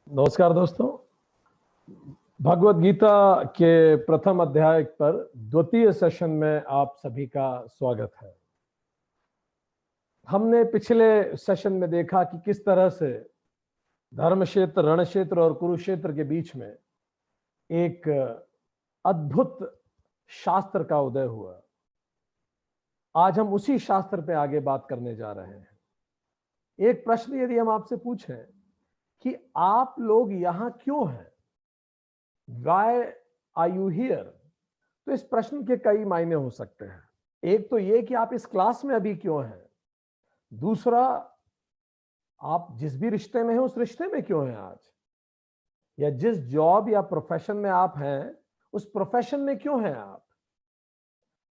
नमस्कार दोस्तों। भगवत गीता के प्रथम अध्याय पर द्वितीय सेशन में आप सभी का स्वागत है। हमने पिछले सेशन में देखा कि किस तरह से धर्म क्षेत्र, रण क्षेत्र और कुरुक्षेत्र के बीच में एक अद्भुत शास्त्र का उदय हुआ। आज हम उसी शास्त्र पे आगे बात करने जा रहे हैं। एक प्रश्न यदि हम आपसे पूछें कि आप लोग यहां क्यों हैं, Why are you here? तो इस प्रश्न के कई मायने हो सकते हैं। एक तो ये कि आप इस क्लास में अभी क्यों हैं। दूसरा, आप जिस भी रिश्ते में हैं उस रिश्ते में क्यों हैं आज, या जिस जॉब या प्रोफेशन में आप हैं उस प्रोफेशन में क्यों हैं आप।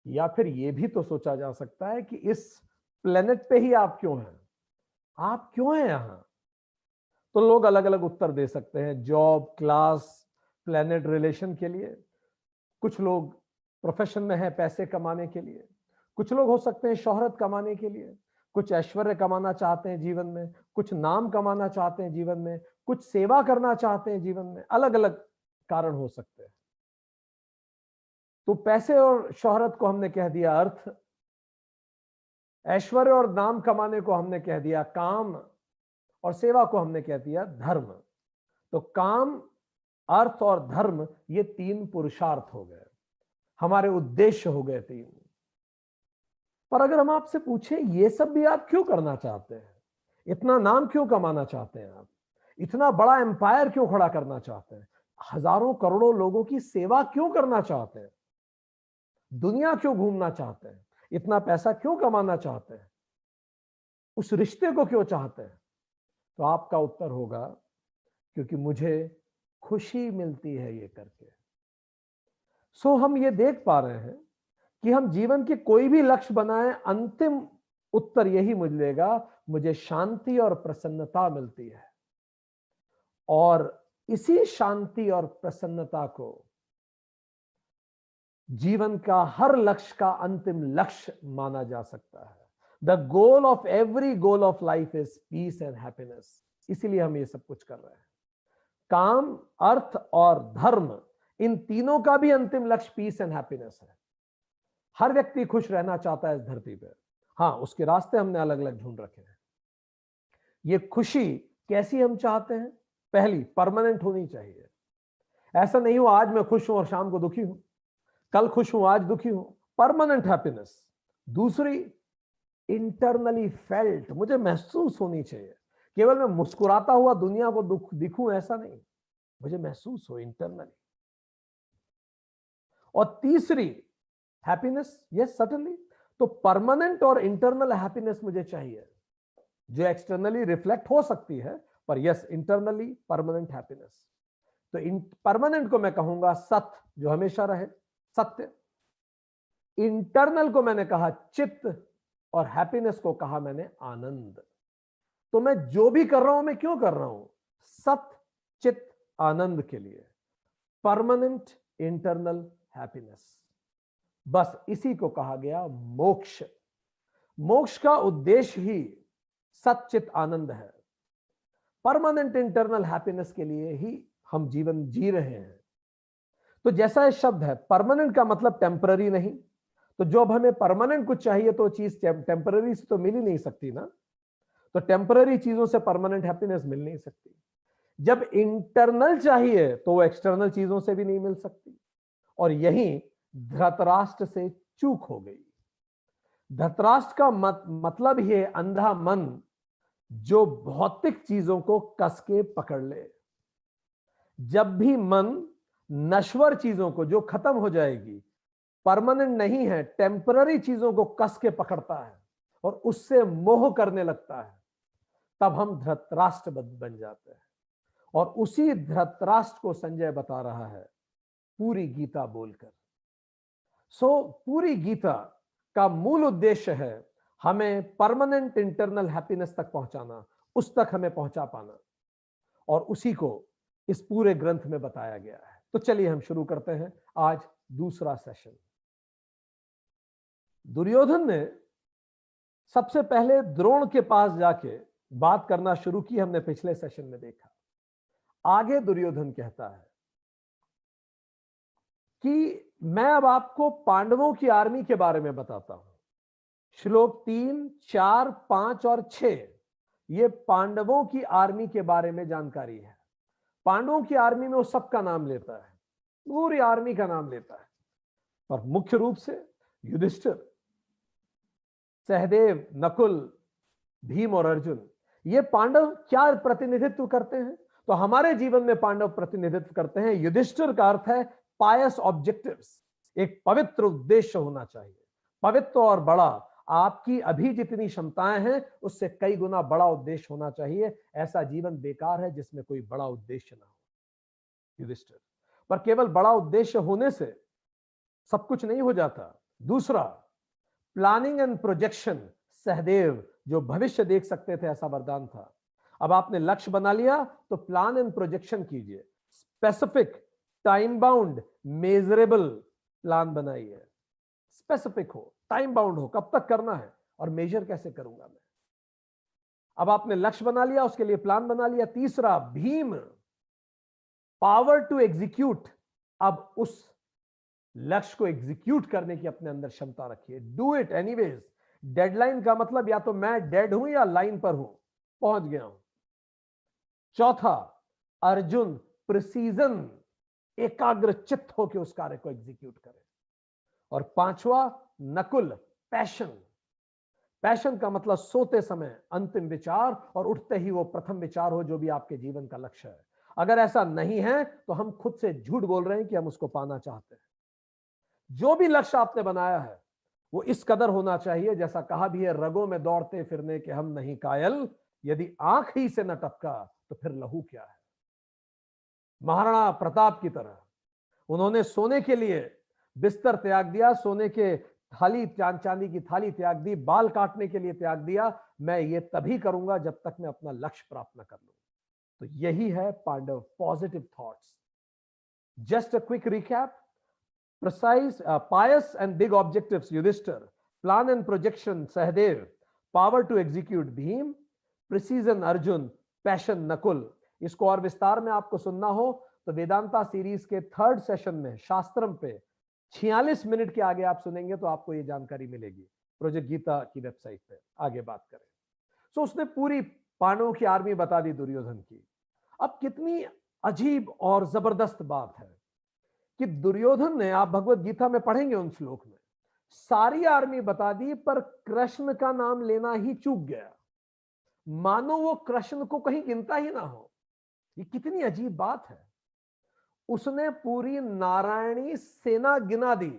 या फिर ये भी तो सोचा जा सकता है कि इस प्लेनेट पे ही आप क्यों हैं, आप क्यों हैं यहां। तो लोग अलग अलग उत्तर दे सकते हैं, जॉब, क्लास, प्लेनेट, रिलेशन के लिए। कुछ लोग प्रोफेशन में है पैसे कमाने के लिए, कुछ लोग हो सकते हैं शोहरत कमाने के लिए, कुछ ऐश्वर्य कमाना चाहते हैं जीवन में, कुछ नाम कमाना चाहते हैं जीवन में, कुछ सेवा करना चाहते हैं जीवन में। अलग अलग कारण हो सकते हैं। तो पैसे और शोहरत को हमने कह दिया अर्थ, ऐश्वर्य और नाम कमाने को हमने कह दिया काम, और सेवा को हमने कह दिया धर्म। तो काम, अर्थ और धर्म, ये तीन पुरुषार्थ हो गए, हमारे उद्देश्य हो गए तीन। पर अगर हम आपसे पूछें ये सब भी आप क्यों करना चाहते हैं, इतना नाम क्यों कमाना चाहते हैं आप, इतना बड़ा एम्पायर क्यों खड़ा करना चाहते हैं, हजारों करोड़ों लोगों की सेवा क्यों करना चाहते हैं, दुनिया क्यों घूमना चाहते हैं, इतना पैसा क्यों कमाना चाहते हैं, उस रिश्ते को क्यों चाहते हैं। तो आपका उत्तर होगा क्योंकि मुझे खुशी मिलती है ये करके। सो हम ये देख पा रहे हैं कि हम जीवन के कोई भी लक्ष्य बनाएं, अंतिम उत्तर यही मिलेगा, मुझे शांति और प्रसन्नता मिलती है। और इसी शांति और प्रसन्नता को जीवन का हर लक्ष्य का अंतिम लक्ष्य माना जा सकता है। The goal of every goal of life is peace and happiness. इसीलिए हम ये सब कुछ कर रहे हैं। काम, अर्थ और धर्म, इन तीनों का भी अंतिम लक्ष्य पीस एंड हैप्पीनेस है। हर व्यक्ति खुश रहना चाहता है इस धरती पर। हाँ, उसके रास्ते हमने अलग अलग ढूंढ रखे हैं। ये खुशी कैसी हम चाहते हैं? पहली, परमानेंट होनी चाहिए। ऐसा नहीं हो आज मैं खुश हूं और शाम को दुखी हूं, कल खुश हूं आज दुखी हूं। Permanent happiness. दूसरी, इंटरनली फेल्ट, मुझे महसूस होनी चाहिए। केवल मैं मुस्कुराता हुआ दुनिया को दिखूं ऐसा नहीं, मुझे महसूस हो इंटरनली। और तीसरी, हैप्पीनेस, यस सर्टेनली। तो परमानेंट और इंटरनल हैप्पीनेस मुझे चाहिए, जो एक्सटर्नली रिफ्लेक्ट हो सकती है, पर यस इंटरनली परमानेंट हैप्पीनेस। तो इन परमानेंट को मैं कहूंगा सत्य, जो हमेशा रहे, सत्य। इंटरनल को मैंने कहा चित्त, और हैप्पीनेस को कहा मैंने आनंद। तो मैं जो भी कर रहा हूं, मैं क्यों कर रहा हूं? सत्य, चित्त, आनंद के लिए। परमानेंट इंटरनल हैप्पीनेस, बस इसी को कहा गया मोक्ष। मोक्ष का उद्देश्य ही सच्चित आनंद है। परमानेंट इंटरनल हैप्पीनेस के लिए ही हम जीवन जी रहे हैं। तो जैसा ये शब्द है, परमानेंट का मतलब टेम्पररी नहीं। तो जो अब हमें परमानेंट कुछ चाहिए तो चीज टेम्पररी से तो मिल ही नहीं सकती ना। तो टेम्पररी चीजों से परमानेंट हैप्पीनेस मिल नहीं सकती। जब इंटरनल चाहिए तो वो एक्सटर्नल चीजों से भी नहीं मिल सकती। और यही धृतराष्ट्र से चूक हो गई। धृतराष्ट्र का मतलब ही है अंधा मन, जो भौतिक चीजों को कस के पकड़ ले। जब भी मन नश्वर चीजों को, जो खत्म हो जाएगी, परमानेंट नहीं है, टेम्पररी चीजों को कस के पकड़ता है और उससे मोह करने लगता है, तब हम धृतराष्ट्र बन जाते हैं। और उसी धृतराष्ट्र को संजय बता रहा है पूरी गीता बोलकर। पूरी गीता का मूल उद्देश्य है हमें परमानेंट इंटरनल हैप्पीनेस तक पहुंचाना, उस तक हमें पहुंचा पाना, और उसी को इस पूरे ग्रंथ में बताया गया है। तो चलिए हम शुरू करते हैं आज दूसरा सेशन। दुर्योधन ने सबसे पहले द्रोण के पास जाके बात करना शुरू की, हमने पिछले सेशन में देखा। आगे दुर्योधन कहता है कि मैं अब आपको पांडवों की आर्मी के बारे में बताता हूं। श्लोक 3, 4, 5 और 6 ये पांडवों की आर्मी के बारे में जानकारी है। पांडवों की आर्मी में वो सबका नाम लेता है, पूरी आर्मी का नाम लेता है, पर मुख्य रूप से युधिष्ठिर, सहदेव, नकुल, भीम और अर्जुन, ये पांडव क्या प्रतिनिधित्व करते हैं? तो हमारे जीवन में पांडव प्रतिनिधित्व करते हैं। युधिष्ठिर का अर्थ है पायस ऑब्जेक्टिव्स, एक पवित्र उद्देश्य होना चाहिए, पवित्र और बड़ा। आपकी अभी जितनी क्षमताएं हैं उससे कई गुना बड़ा उद्देश्य होना चाहिए। ऐसा जीवन बेकार है जिसमें कोई बड़ा उद्देश्य ना हो। युधिष्ठिर, पर केवल बड़ा उद्देश्य होने से सब कुछ नहीं हो जाता। दूसरा, प्लानिंग एंड प्रोजेक्शन, सहदेव जो भविष्य देख सकते थे, ऐसा वरदान था। अब आपने लक्ष्य बना लिया तो प्लान एंड प्रोजेक्शन कीजिए, specific, time bound, measurable plan बनाइए। स्पेसिफिक हो, टाइम बाउंड हो, कब तक करना है और मेजर कैसे करूंगा मैं। अब आपने लक्ष्य बना लिया, उसके लिए प्लान बना लिया। तीसरा, भीम, पावर टू एग्जीक्यूट। अब उस लक्ष्य को एग्जीक्यूट करने की अपने अंदर क्षमता रखिए। Do it anyways. डेडलाइन का मतलब या तो मैं डेड हूं या लाइन पर हूं, पहुंच गया हूं। चौथा, अर्जुन, प्रिसीजन, एकाग्र चित्त होकर उस कार्य को एग्जीक्यूट करे। और पांचवा, नकुल, पैशन। पैशन का मतलब सोते समय अंतिम विचार और उठते ही वो प्रथम विचार हो जो भी आपके जीवन का लक्ष्य है। अगर ऐसा नहीं है तो हम खुद से झूठ बोल रहे हैं कि हम उसको पाना चाहते हैं। जो भी लक्ष्य आपने बनाया है वो इस कदर होना चाहिए, जैसा कहा भी है, रगों में दौड़ते फिरने के हम नहीं कायल, यदि आंख ही से न टपका तो फिर लहू क्या है। महाराणा प्रताप की तरह उन्होंने सोने के लिए बिस्तर त्याग दिया, सोने के थाली, चांदी की थाली त्याग दी, बाल काटने के लिए त्याग दिया। मैं ये तभी करूंगा जब तक मैं अपना लक्ष्य प्राप्त न कर लूं। तो यही है Pandav, positive thoughts. Just a quick recap: precise, pious and big objectives, Yudhishthir; plan and projection, Sahadev; power to execute, Bhim; precision, Arjun; passion, Nakul। इसको और विस्तार में आपको सुनना हो तो वेदांता सीरीज के 3rd सेशन में शास्त्रम पे 46 मिनट के आगे आप सुनेंगे तो आपको ये जानकारी मिलेगी, प्रोजेक्ट गीता की वेबसाइट पे। आगे बात करें। तो उसने पूरी पांडवों की आर्मी बता दी दुर्योधन की। अब कितनी अजीब और जबरदस्त बात है कि दुर्योधन ने, आप भगवत गीता में पढ़ेंगे उन श्लोक में, सारी आर्मी बता दी पर कृष्ण का नाम लेना ही चूक गया, मानो वो कृष्ण को कहीं गिनता ही ना हो। ये कितनी अजीब बात है। उसने पूरी नारायणी सेना गिना दी,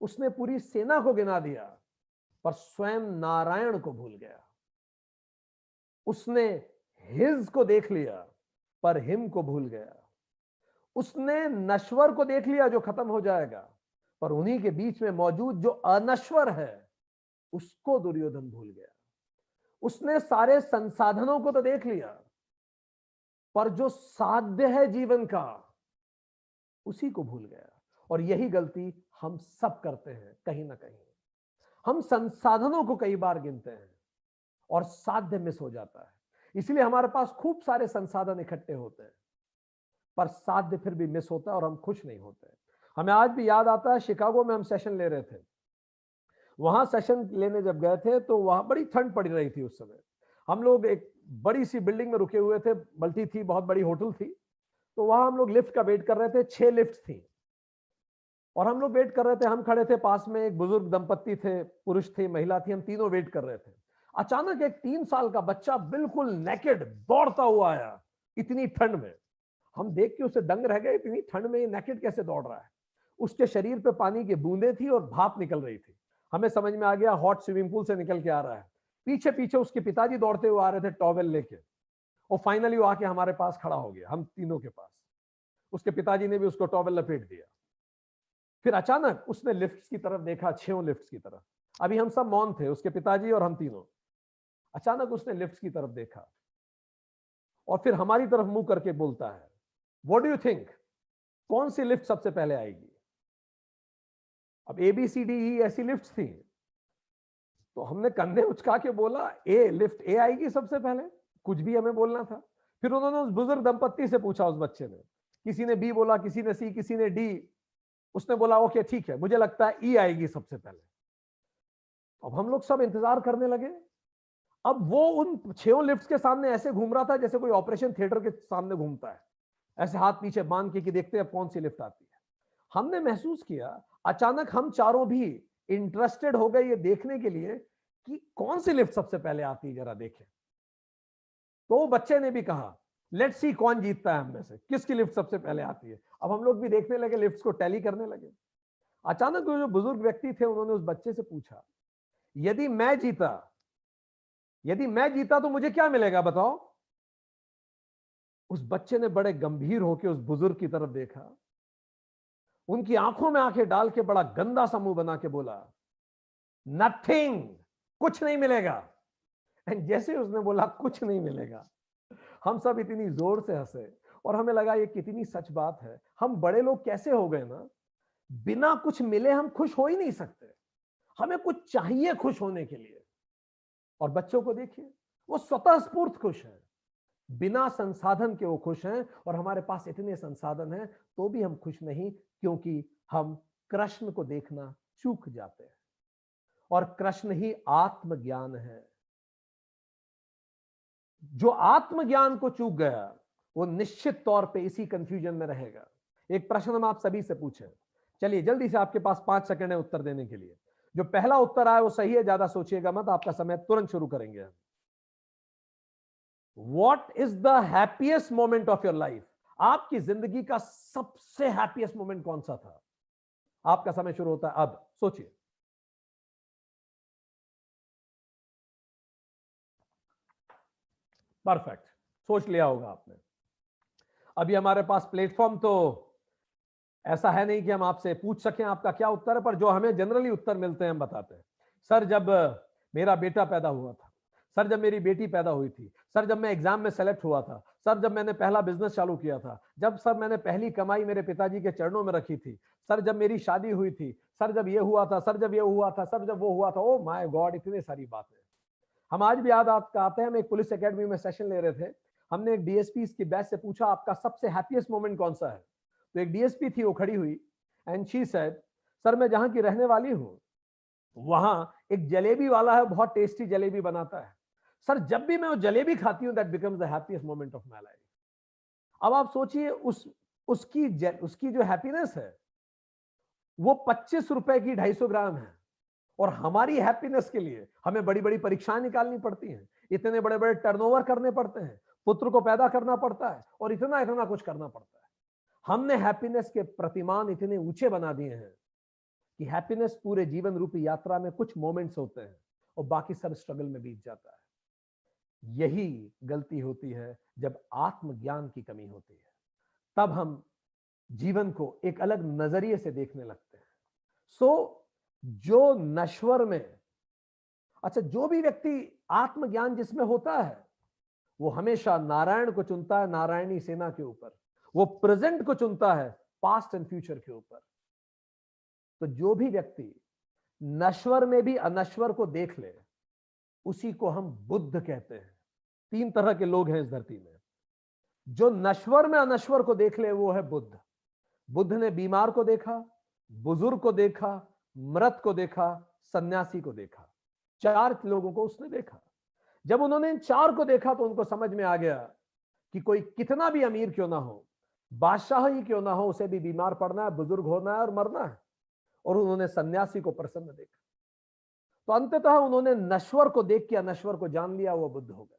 उसने पूरी सेना को गिना दिया, पर स्वयं नारायण को भूल गया। उसने हिज को देख लिया पर हिम को भूल गया। उसने नश्वर को देख लिया जो खत्म हो जाएगा, पर उन्हीं के बीच में मौजूद जो अनश्वर है उसको दुर्योधन भूल गया। उसने सारे संसाधनों को तो देख लिया, पर जो साध्य है जीवन का उसी को भूल गया। और यही गलती हम सब करते हैं कहीं ना कहीं। हम संसाधनों को कई बार गिनते हैं और साध्य मिस हो जाता है। इसलिए हमारे पास खूब सारे संसाधन इकट्ठे होते हैं पर साध्य फिर भी मिस होता है और हम खुश नहीं होते। हमें आज भी याद आता है, शिकागो में हम सेशन ले रहे थे। वहां सेशन लेने जब गए थे तो वहां बड़ी ठंड पड़ रही थी। उस समय हम लोग एक बड़ी सी बिल्डिंग में रुके हुए थे, मल्टी थी, बहुत बड़ी होटल थी। तो वहां हम लोग लिफ्ट का वेट कर रहे थे, 6 लिफ्ट थी और हम लोग वेट कर रहे थे। हम खड़े थे, पास में एक बुजुर्ग दंपत्ति थे, पुरुष थे, महिला थी, हम तीनों वेट कर रहे थे। अचानक एक 3 साल का बच्चा बिल्कुल नेकेड दौड़ता हुआ आया, इतनी ठंड में। हम देख के उसे दंग रह गए, इतनी ठंड में ये नेकेड कैसे दौड़ रहा है। उसके शरीर पे पानी की बूंदें थी और भाप निकल रही थी। हमें समझ में आ गया हॉट स्विमिंग पूल से निकल के आ रहा है। पीछे पीछे उसके पिताजी दौड़ते हुए आ रहे थे टॉवेल लेके, और फाइनली वो आके हमारे पास खड़ा हो गया, हम तीनों के पास। उसके पिताजी ने भी उसको टॉवेल लपेट दिया। फिर अचानक उसने लिफ्ट्स की तरफ देखा, 6 लिफ्ट्स की तरफ। अभी हम सब मौन थे, उसके पिताजी और हम तीनों। अचानक उसने लिफ्ट्स की तरफ देखा और फिर हमारी तरफ मुंह करके बोलता है, व्हाट डू यू थिंक, कौन सी लिफ्ट सबसे पहले आएगी? अब ABCDE ऐसी लिफ्ट थी, तो हमने कंधे उचका के बोला, लिफ्ट ए आएगी सबसे पहले। कुछ भी हमें बोलना था। फिर उन्होंने उस बुजुर्ग दंपत्ति से पूछा, उस बच्चे ने, किसी ने बी बोला, किसी ने सी, किसी ने डी। उसने बोला ओके ठीक है, मुझे लगता है ई आएगी सबसे पहले। अब हम लोग सब इंतजार करने लगे। अब वो उन 6 लिफ्ट्स के सामने ऐसे घूम रहा था जैसे कोई ऑपरेशन थिएटर के सामने घूमता है, ऐसे हाथ पीछे बांध के कि देखते हैं कौन सी लिफ्ट आती है। हमने महसूस किया अचानक हम चारों भी इंटरेस्टेड हो गए ये देखने के लिए कि कौन सी लिफ्ट सबसे पहले आती है, जरा देखें। तो बच्चे ने भी कहा लेट्स सी कौन जीतता है हम में से, किसकी लिफ्ट सबसे पहले आती है। अब हम लोग भी देखने लगे, लिफ्ट्स को टैली करने लगे। अचानक वो जो बुजुर्ग व्यक्ति थे उन्होंने उस बच्चे से पूछा, यदि मैं जीता तो मुझे क्या मिलेगा बताओ। उस बच्चे ने बड़े गंभीर होकर उस बुजुर्ग की तरफ देखा, उनकी आंखों में आंखें डाल के बड़ा गंदा सा मुंह बना के बोला, नथिंग, कुछ नहीं मिलेगा। एंड जैसे उसने बोला कुछ नहीं मिलेगा, हम सब इतनी जोर से हंसे और हमें लगा ये कितनी सच बात है। हम बड़े लोग कैसे हो गए ना, बिना कुछ मिले हम खुश हो ही नहीं सकते, हमें कुछ चाहिए खुश होने के लिए। और बच्चों को देखिए, वो स्वतः स्फूर्त खुश है, बिना संसाधन के वो खुश हैं। और हमारे पास इतने संसाधन हैं तो भी हम खुश नहीं, क्योंकि हम कृष्ण को देखना चूक जाते हैं। और कृष्ण ही आत्मज्ञान है। जो आत्मज्ञान को चूक गया वो निश्चित तौर पे इसी कंफ्यूजन में रहेगा। एक प्रश्न हम आप सभी से पूछें, चलिए जल्दी से, आपके पास 5 सेकंड है उत्तर देने के लिए। जो पहला उत्तर आया वो सही है, ज्यादा सोचिएगा मत, आपका समय तुरंत शुरू करेंगे। What is the happiest moment of your life? आपकी जिंदगी का सबसे हैप्पीएस्ट मोमेंट कौन सा था? आपका समय शुरू होता है अब, सोचिए। परफेक्ट, सोच लिया होगा आपने। अभी हमारे पास प्लेटफॉर्म तो ऐसा है नहीं कि हम आपसे पूछ सकें आपका क्या उत्तर है, पर जो हमें जनरली उत्तर मिलते हैं हम बताते हैं। सर जब मेरा बेटा पैदा हुआ था, सर जब मेरी बेटी पैदा हुई थी, सर जब मैं एग्जाम में सेलेक्ट हुआ था, सर जब मैंने पहला बिजनेस चालू किया था, जब सर मैंने पहली कमाई मेरे पिताजी के चरणों में रखी थी, सर जब मेरी शादी हुई थी, सर जब ये हुआ था, सर जब ये हुआ था, सर जब वो हुआ था। ओ माय गॉड, इतनी सारी बातें हम आज भी याद आते हैं। हम एक पुलिस एकेडमी में सेशन ले रहे थे, हमने एक डीएसपी की बैच से पूछा आपका सबसे हैप्पीएस्ट मोमेंट कौन सा है। तो एक डीएसपी थी, वो खड़ी हुई एंड शी सेड, सर मैं जहां की रहने वाली हूं वहां एक जलेबी वाला है, बहुत टेस्टी जलेबी बनाता है। सर जब भी मैं वो जलेबी खाती हूं that becomes the happiest moment of my life. अब आप सोचिए उसकी जो हैप्पीनेस है वो 25 रुपए की 250 ग्राम है, और हमारी हैप्पीनेस के लिए हमें बड़ी बड़ी परीक्षाएं निकालनी पड़ती हैं, इतने बड़े बड़े टर्नओवर करने पड़ते हैं, पुत्र को पैदा करना पड़ता है और इतना इतना कुछ करना पड़ता है। हमने हैप्पीनेस के प्रतिमान इतने ऊंचे बना दिए हैं कि हैप्पीनेस पूरे जीवन रूपी यात्रा में कुछ मोमेंट्स होते हैं और बाकी सब स्ट्रगल में बीत जाता है। यही गलती होती है जब आत्मज्ञान की कमी होती है, तब हम जीवन को एक अलग नजरिए से देखने लगते हैं। जो नश्वर में, अच्छा जो भी व्यक्ति आत्मज्ञान जिसमें होता है वो हमेशा नारायण को चुनता है, नारायणी सेना के ऊपर। वो प्रेजेंट को चुनता है पास्ट एंड फ्यूचर के ऊपर। तो जो भी व्यक्ति नश्वर में भी अनश्वर को देख ले उसी को हम बुद्ध कहते हैं। 3 तरह के लोग हैं इस धरती में। जो नश्वर में अनश्वर को देख ले वो है बुद्ध। बुद्ध ने बीमार को देखा, बुजुर्ग को देखा, मृत को देखा, सन्यासी को देखा। 4 लोगों को उसने देखा। जब उन्होंने इन 4 को देखा तो उनको समझ में आ गया कि कोई कितना भी अमीर क्यों ना हो, बादशाह ही क्यों ना हो, उसे भी बीमार पड़ना है, बुजुर्ग होना है और मरना है। और उन्होंने सन्यासी को प्रसन्न देखा। तो अंततः उन्होंने नश्वर को देख के अनश्वर को जान लिया, वो बुद्ध हो गए।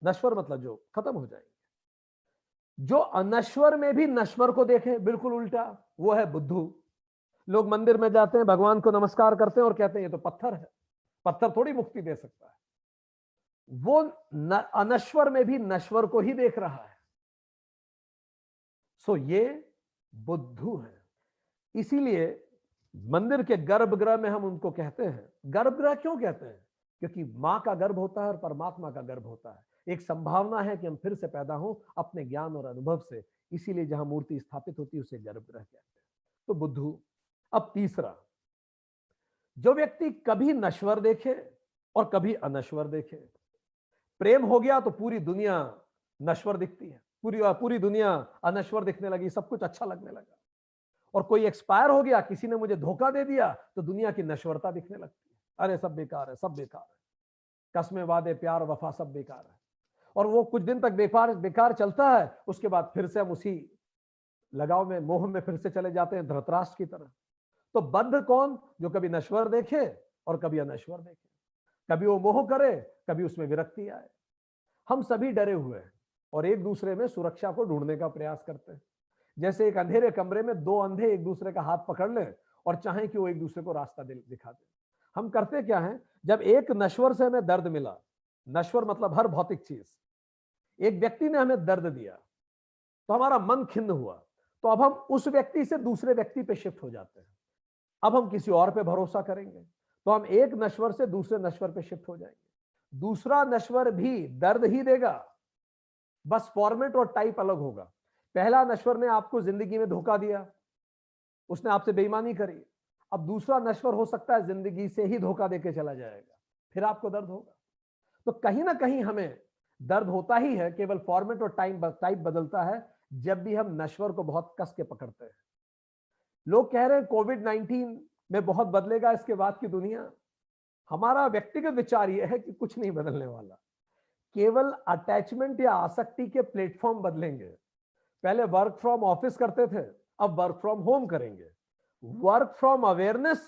नश्वर मतलब जो खत्म हो जाएंगे। जो अनश्वर में भी नश्वर को देखे, बिल्कुल उल्टा, वो है बुद्धू। लोग मंदिर में जाते हैं, भगवान को नमस्कार करते हैं और कहते हैं ये तो पत्थर है, पत्थर थोड़ी मुक्ति दे सकता है। वो अनश्वर में भी नश्वर को ही देख रहा है। सो ये बुद्धू है। इसीलिए मंदिर के गर्भगृह में हम उनको कहते हैं, गर्भगृह क्यों कहते हैं? क्योंकि मां का गर्भ होता है और परमात्मा का गर्भ होता है। एक संभावना है कि हम फिर से पैदा हों अपने ज्ञान और अनुभव से। इसीलिए जहां मूर्ति स्थापित होती है उसे गर्भगृह कहते हैं। तो बुद्धू। अब तीसरा, जो व्यक्ति कभी नश्वर देखे और कभी अनश्वर देखे। प्रेम हो गया तो पूरी दुनिया नश्वर दिखती है, पूरी पूरी दुनिया अनश्वर दिखने लगी, सब कुछ अच्छा लगने लगा। और कोई एक्सपायर हो गया, किसी ने मुझे धोखा दे दिया, तो दुनिया की नश्वरता दिखने लगती है। अरे सब बेकार है, सब बेकार है, कस्में वादे प्यार वफा सब बेकार है। और वो कुछ दिन तक बेकार बेकार चलता है, उसके बाद फिर से हम उसी लगाव में, मोह में फिर से चले जाते हैं, धृतराष्ट्र की तरह। तो बद्ध कौन? जो कभी नश्वर देखे और कभी अनश्वर देखे, कभी वो मोह करे, कभी उसमें विरक्ति आए। हम सभी डरे हुए हैं और एक दूसरे में सुरक्षा को ढूंढने का प्रयास करते हैं। जैसे एक अंधेरे कमरे में दो अंधे एक दूसरे का हाथ पकड़ लें और चाहें कि वो एक दूसरे को रास्ता दिखा दें। हम करते क्या हैं? जब एक नश्वर से हमें दर्द मिला, नश्वर मतलब हर भौतिक चीज, एक व्यक्ति ने हमें दर्द दिया, तो हमारा मन खिन्न हुआ, तो अब हम उस व्यक्ति से दूसरे व्यक्ति पे शिफ्ट हो जाते हैं। अब हम किसी और पे भरोसा करेंगे, तो हम एक नश्वर से दूसरे नश्वर पे शिफ्ट हो जाएंगे। दूसरा नश्वर भी दर्द ही देगा, बस फॉर्मेट और टाइप अलग होगा। पहला नश्वर ने आपको जिंदगी में धोखा दिया, उसने आपसे बेईमानी करी। अब दूसरा नश्वर हो सकता है जिंदगी से ही धोखा देके चला जाएगा, फिर आपको दर्द होगा। तो कहीं ना कहीं हमें दर्द होता ही है, केवल फॉर्मेट और टाइप बदलता है जब भी हम नश्वर को बहुत कस के पकड़ते हैं। लोग कह रहे हैं कोविड-19 में बहुत बदलेगा इसके बाद की दुनिया। हमारा व्यक्तिगत विचार यह है कि कुछ नहीं बदलने वाला, केवल अटैचमेंट या आसक्ति के प्लेटफॉर्म बदलेंगे। पहले वर्क फ्रॉम ऑफिस करते थे, अब वर्क फ्रॉम होम करेंगे। वर्क फ्रॉम अवेयरनेस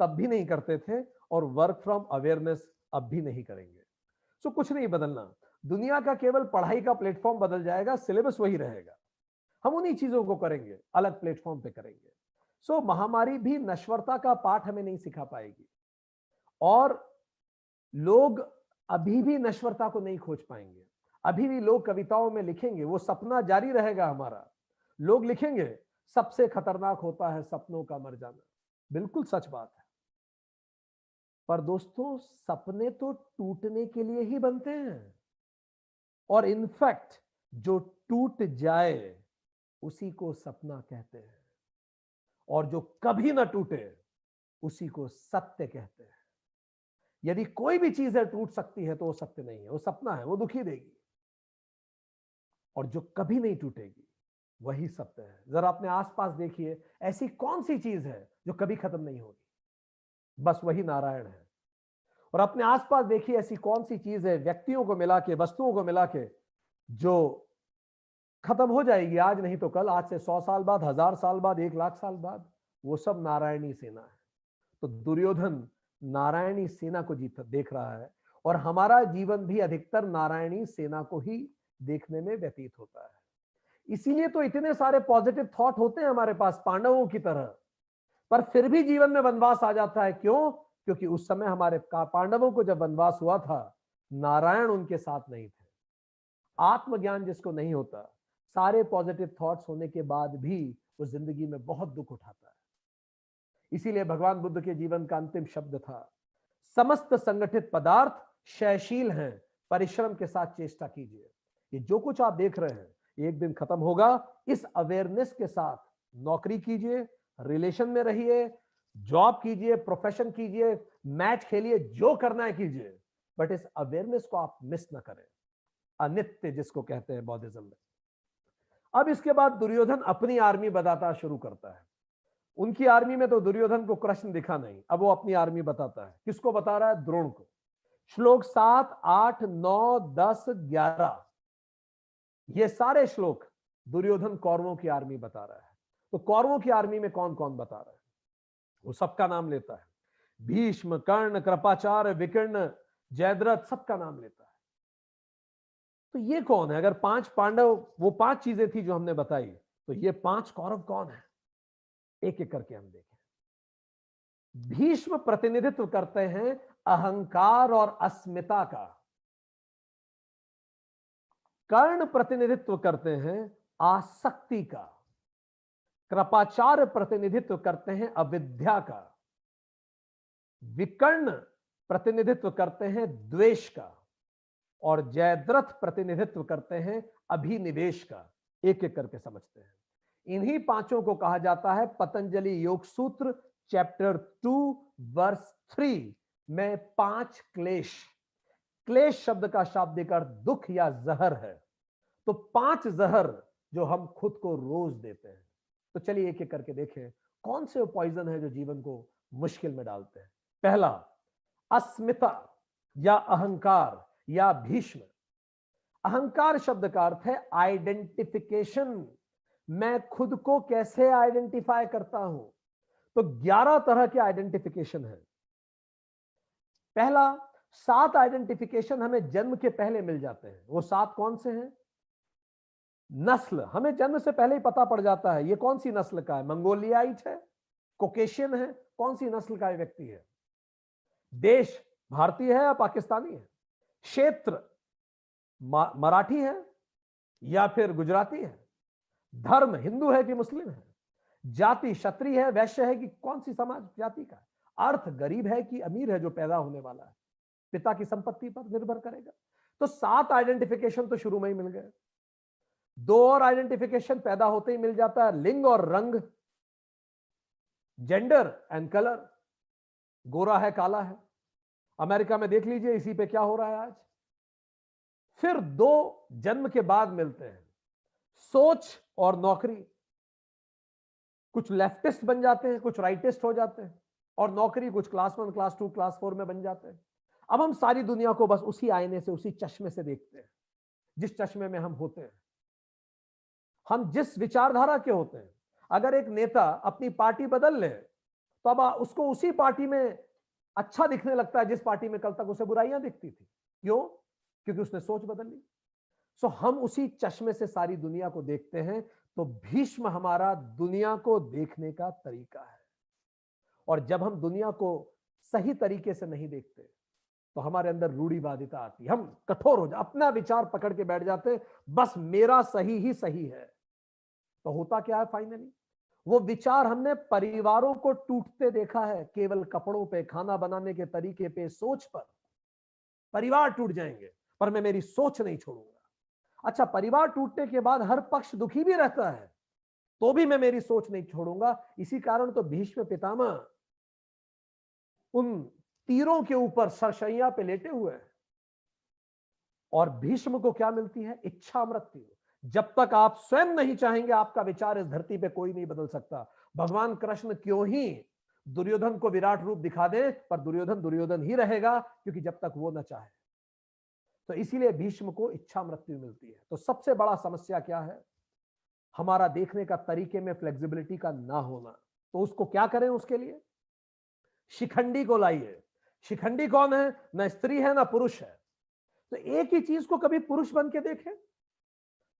तब भी नहीं करते थे और वर्क फ्रॉम अवेयरनेस अब भी नहीं करेंगे। सो कुछ नहीं बदलना, दुनिया का केवल पढ़ाई का प्लेटफॉर्म बदल जाएगा, सिलेबस वही रहेगा। हम उन्हीं चीजों को करेंगे, अलग प्लेटफॉर्म पे करेंगे। सो महामारी भी नश्वरता का पाठ हमें नहीं सिखा पाएगी और लोग अभी भी नश्वरता को नहीं खोज पाएंगे। अभी भी लोग कविताओं में लिखेंगे, वो सपना जारी रहेगा हमारा। लोग लिखेंगे सबसे खतरनाक होता है सपनों का मर जाना। बिल्कुल सच बात है, पर दोस्तों सपने तो टूटने के लिए ही बनते हैं और इनफैक्ट जो टूट जाए उसी को सपना कहते हैं और जो कभी ना टूटे उसी को सत्य कहते हैं। यदि कोई भी चीज है टूट सकती है तो वो सत्य नहीं है, वो सपना है, वो दुखी देगी। और जो कभी नहीं टूटेगी वही सत्य है। जरा अपने आसपास देखिए, ऐसी कौन सी चीज है जो कभी खत्म नहीं होगी? बस वही नारायण है। और अपने आसपास देखिए, ऐसी कौन सी चीज है व्यक्तियों को मिला के, वस्तुओं को मिला के, जो खत्म हो जाएगी आज नहीं तो कल, आज से 100 साल बाद, 1000 साल बाद, 1,00,000 साल बाद? वो सब नारायणी सेना है। तो दुर्योधन नारायणी सेना को जीत देख रहा है और हमारा जीवन भी अधिकतर नारायणी सेना को ही देखने में व्यतीत होता है। इसीलिए तो इतने सारे पॉजिटिव थॉट होते हैं हमारे पास पांडवों की तरह, पर फिर भी जीवन में वनवास आ जाता है। क्यों? क्योंकि उस समय हमारे पांडवों को जब वनवास हुआ था, नारायण उनके साथ नहीं थे। आत्मज्ञान जिसको नहीं होता, सारे पॉजिटिव थॉट्स होने के बाद भी वो जिंदगी में बहुत दुख उठाता है। इसीलिए भगवान बुद्ध के जीवन का अंतिम शब्द था, समस्त संगठित पदार्थ क्षयशील हैं, परिश्रम के साथ चेष्टा कीजिए। ये जो कुछ आप देख रहे हैं एक दिन खत्म होगा। इस अवेयरनेस के साथ नौकरी कीजिए, रिलेशन में रहिए, जॉब कीजिए, प्रोफेशन कीजिए, मैच खेलिए, जो करना है कीजिए, बट इस अवेयरनेस को आप मिस ना करें। अनित्य जिसको कहते हैं बौद्धिज्म में। अब इसके बाद दुर्योधन अपनी आर्मी बताता शुरू करता है। उनकी आर्मी में तो दुर्योधन को कृष्ण दिखा नहीं, अब वो अपनी आर्मी बताता है। किसको बता रहा है? द्रोण को। श्लोक 7, 8, 9, 10, 11 ये सारे श्लोक दुर्योधन कौरवों की आर्मी बता रहा है। तो कौरवों की आर्मी में कौन कौन बता रहा है? वो सबका नाम लेता है, भीष्म, कर्ण, कृपाचार्य, विकर्ण, जयद्रथ, सबका नाम लेता है। तो ये कौन है? अगर 5 पांडव, वो 5 चीजें थी जो हमने बताई, तो ये 5 कौरव कौन है? एक एक करके हम देखें। भीष्म प्रतिनिधित्व करते हैं अहंकार और अस्मिता का। कर्ण प्रतिनिधित्व करते हैं आसक्ति का। कृपाचार्य प्रतिनिधित्व करते हैं अविद्या का। विकर्ण प्रतिनिधित्व करते हैं द्वेष का और जयद्रथ प्रतिनिधित्व करते हैं अभिनिवेश का। एक एक करके समझते हैं। इन्हीं पांचों को कहा जाता है पतंजलि योग सूत्र चैप्टर 2 वर्स 3 में 5 क्लेश। क्लेश शब्द का शाब्दिक अर्थ दुख या जहर है। तो 5 जहर जो हम खुद को रोज देते हैं। तो चलिए एक एक करके देखें कौन से पॉइजन है जो जीवन को मुश्किल में डालते हैं। पहला, अस्मिता या अहंकार या भीष्म। अहंकार शब्द का अर्थ है आइडेंटिफिकेशन। मैं खुद को कैसे आइडेंटिफाई करता हूं। तो 11 तरह के आइडेंटिफिकेशन है। पहला, 7 आइडेंटिफिकेशन हमें जन्म के पहले मिल जाते हैं। वो 7 कौन से हैं? नस्ल, हमें जन्म से पहले ही पता पड़ जाता है ये कौन सी नस्ल का है। मंगोलियाइट है, कोकेशियन है, कौन सी नस्ल का व्यक्ति है। देश, भारतीय है या पाकिस्तानी है। क्षेत्र, मराठी है या फिर गुजराती है। धर्म, हिंदू है कि मुस्लिम है। जाति, क्षत्रिय है, वैश्य है कि कौन सी समाज जाति का है। अर्थ, गरीब है कि अमीर है जो पैदा होने वाला है। पिता की संपत्ति पर निर्भर करेगा। तो 7 आइडेंटिफिकेशन तो शुरू में ही मिल गए। 2 और आइडेंटिफिकेशन पैदा होते ही मिल जाता है, लिंग और रंग, जेंडर एंड कलर। गोरा है, काला है। अमेरिका में देख लीजिए इसी पे क्या हो रहा है आज। फिर 2 जन्म के बाद मिलते हैं, सोच और नौकरी। कुछ लेफ्टिस्ट बन जाते हैं, कुछ राइटिस्ट हो जाते हैं, और नौकरी कुछ क्लास 1, क्लास 2, क्लास 4 में बन जाते हैं। अब हम सारी दुनिया को बस उसी आईने से, उसी चश्मे से देखते हैं जिस चश्मे में हम होते हैं। हम जिस विचारधारा के होते हैं। अगर एक नेता अपनी पार्टी बदल ले तो अब उसको उसी पार्टी में अच्छा दिखने लगता है जिस पार्टी में कल तक उसे बुराइयां दिखती थी। क्यों? क्योंकि उसने सोच बदल ली। सो हम उसी चश्मे से सारी दुनिया को देखते हैं। तो भीष्म हमारा दुनिया को देखने का तरीका है। और जब हम दुनिया को सही तरीके से नहीं देखते तो हमारे अंदर रूढ़िवादिता आती है। हम कठोर हो जाते, अपना विचार पकड़ के बैठ जाते हैं, बस मेरा सही ही सही है। तो होता क्या है फाइनली? वो विचार हमने परिवारों को टूटते देखा है, केवल कपड़ों पे, खाना बनाने के तरीके पे, सोच पर। परिवार टूट जाएंगे पर मैं मेरी सोच नहीं छोड़ूंगा। अच्छा, परिवार टूटने के बाद हर पक्ष दुखी भी रहता है तो भी मैं मेरी सोच नहीं छोड़ूंगा। इसी कारण तो भीष्म पितामह उन तीरों के ऊपर सरशैया पे लेटे हुए हैं। और भीष्म को क्या मिलती है? इच्छा मृत्यु। जब तक आप स्वयं नहीं चाहेंगे आपका विचार इस धरती पे कोई नहीं बदल सकता। भगवान कृष्ण क्यों ही दुर्योधन को विराट रूप दिखा दे पर दुर्योधन दुर्योधन ही रहेगा, क्योंकि जब तक वो न चाहे। तो इसीलिए भीष्म को इच्छा मृत्यु मिलती है। तो सबसे बड़ा समस्या क्या है? हमारा देखने का तरीके में फ्लेक्सिबिलिटी का ना होना। तो उसको क्या करें? उसके लिए शिखंडी को लाइए। शिखंडी कौन है? ना स्त्री है ना पुरुष है। तो एक ही चीज को कभी पुरुष बन के देखें,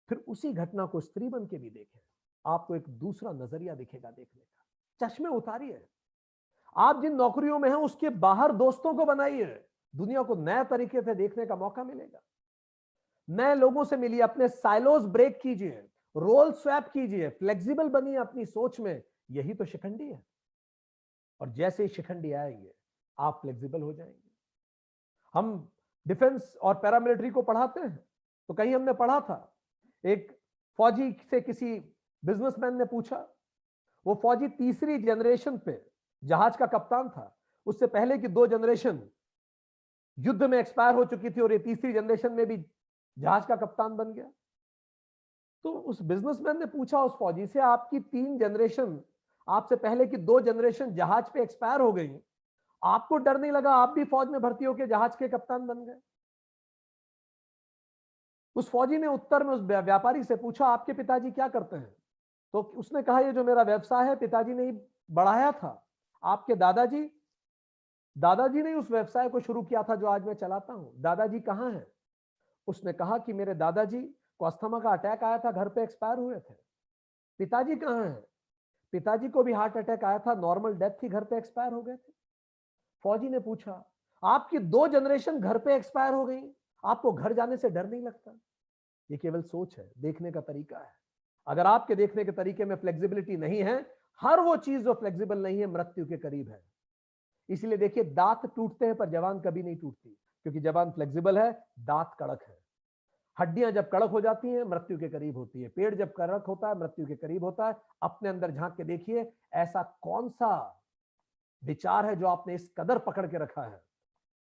फिर उसी घटना को स्त्री बन के भी देखें, आपको एक दूसरा नजरिया दिखेगा देखने का। चश्मे उतारिए। आप जिन नौकरियों में हैं उसके बाहर दोस्तों को बनाइए। दुनिया को नए तरीके से देखने का मौका मिलेगा। नए लोगों से मिलिए, अपने साइलोज ब्रेक कीजिए, रोल स्वैप कीजिए, फ्लेक्सिबल बनिए अपनी सोच में। यही तो शिखंडी है। और जैसे ही शिखंडी आएंगे आप फ्लेक्सिबल हो जाएंगे। हम डिफेंस और पैरामिलिट्री को पढ़ाते हैं तो कहीं हमने पढ़ा था, एक फौजी से किसी बिजनेसमैन ने पूछा। वो फौजी तीसरी जनरेशन पे जहाज का कप्तान था। उससे पहले की 2 जनरेशन युद्ध में एक्सपायर हो चुकी थी और ये तीसरी जनरेशन में भी जहाज का कप्तान बन गया। तो उस बिजनेसमैन ने पूछा उस फौजी से, आपकी 3 जनरेशन, आपसे पहले की 2 जनरेशन जहाज पे एक्सपायर हो गई, आपको डर नहीं लगा आप भी फौज में भर्ती होकर जहाज के कप्तान बन गए? उस फौजी ने उत्तर में उस व्यापारी से पूछा, आपके पिताजी क्या करते हैं? तो उसने कहा, ये जो मेरा व्यवसाय है पिताजी ने ही बढ़ाया था। आपके दादाजी? दादाजी ने उस व्यवसाय को शुरू किया था जो आज मैं चलाता हूं। दादाजी कहां हैं? उसने कहा कि मेरे दादाजी को अस्थमा का अटैक आया था, घर पे एक्सपायर हुए थे। पिताजी कहां हैं? पिताजी को भी हार्ट अटैक आया था, नॉर्मल डेथ थी, घर पे एक्सपायर हो गए थे। फौजी ने पूछा, आपकी 2 जनरेशन घर पे एक्सपायर हो गई, आपको घर जाने से डर नहीं लगता? ये केवल सोच है, देखने का तरीका है। अगर आपके देखने के तरीके में फ्लेक्सिबिलिटी नहीं है, हर वो चीज जो फ्लेक्सिबल नहीं है मृत्यु के करीब है। इसलिए देखिए, दांत टूटते हैं पर जबान कभी नहीं टूटती, क्योंकि जबान फ्लेक्सिबल है, दांत कड़क है। हड्डियां जब कड़क हो जाती हैं मृत्यु के करीब होती है। पेड़ जब कड़क होता है मृत्यु के करीब होता है। अपने अंदर झांक के देखिए, ऐसा कौन सा विचार है जो आपने इस कदर पकड़ के रखा है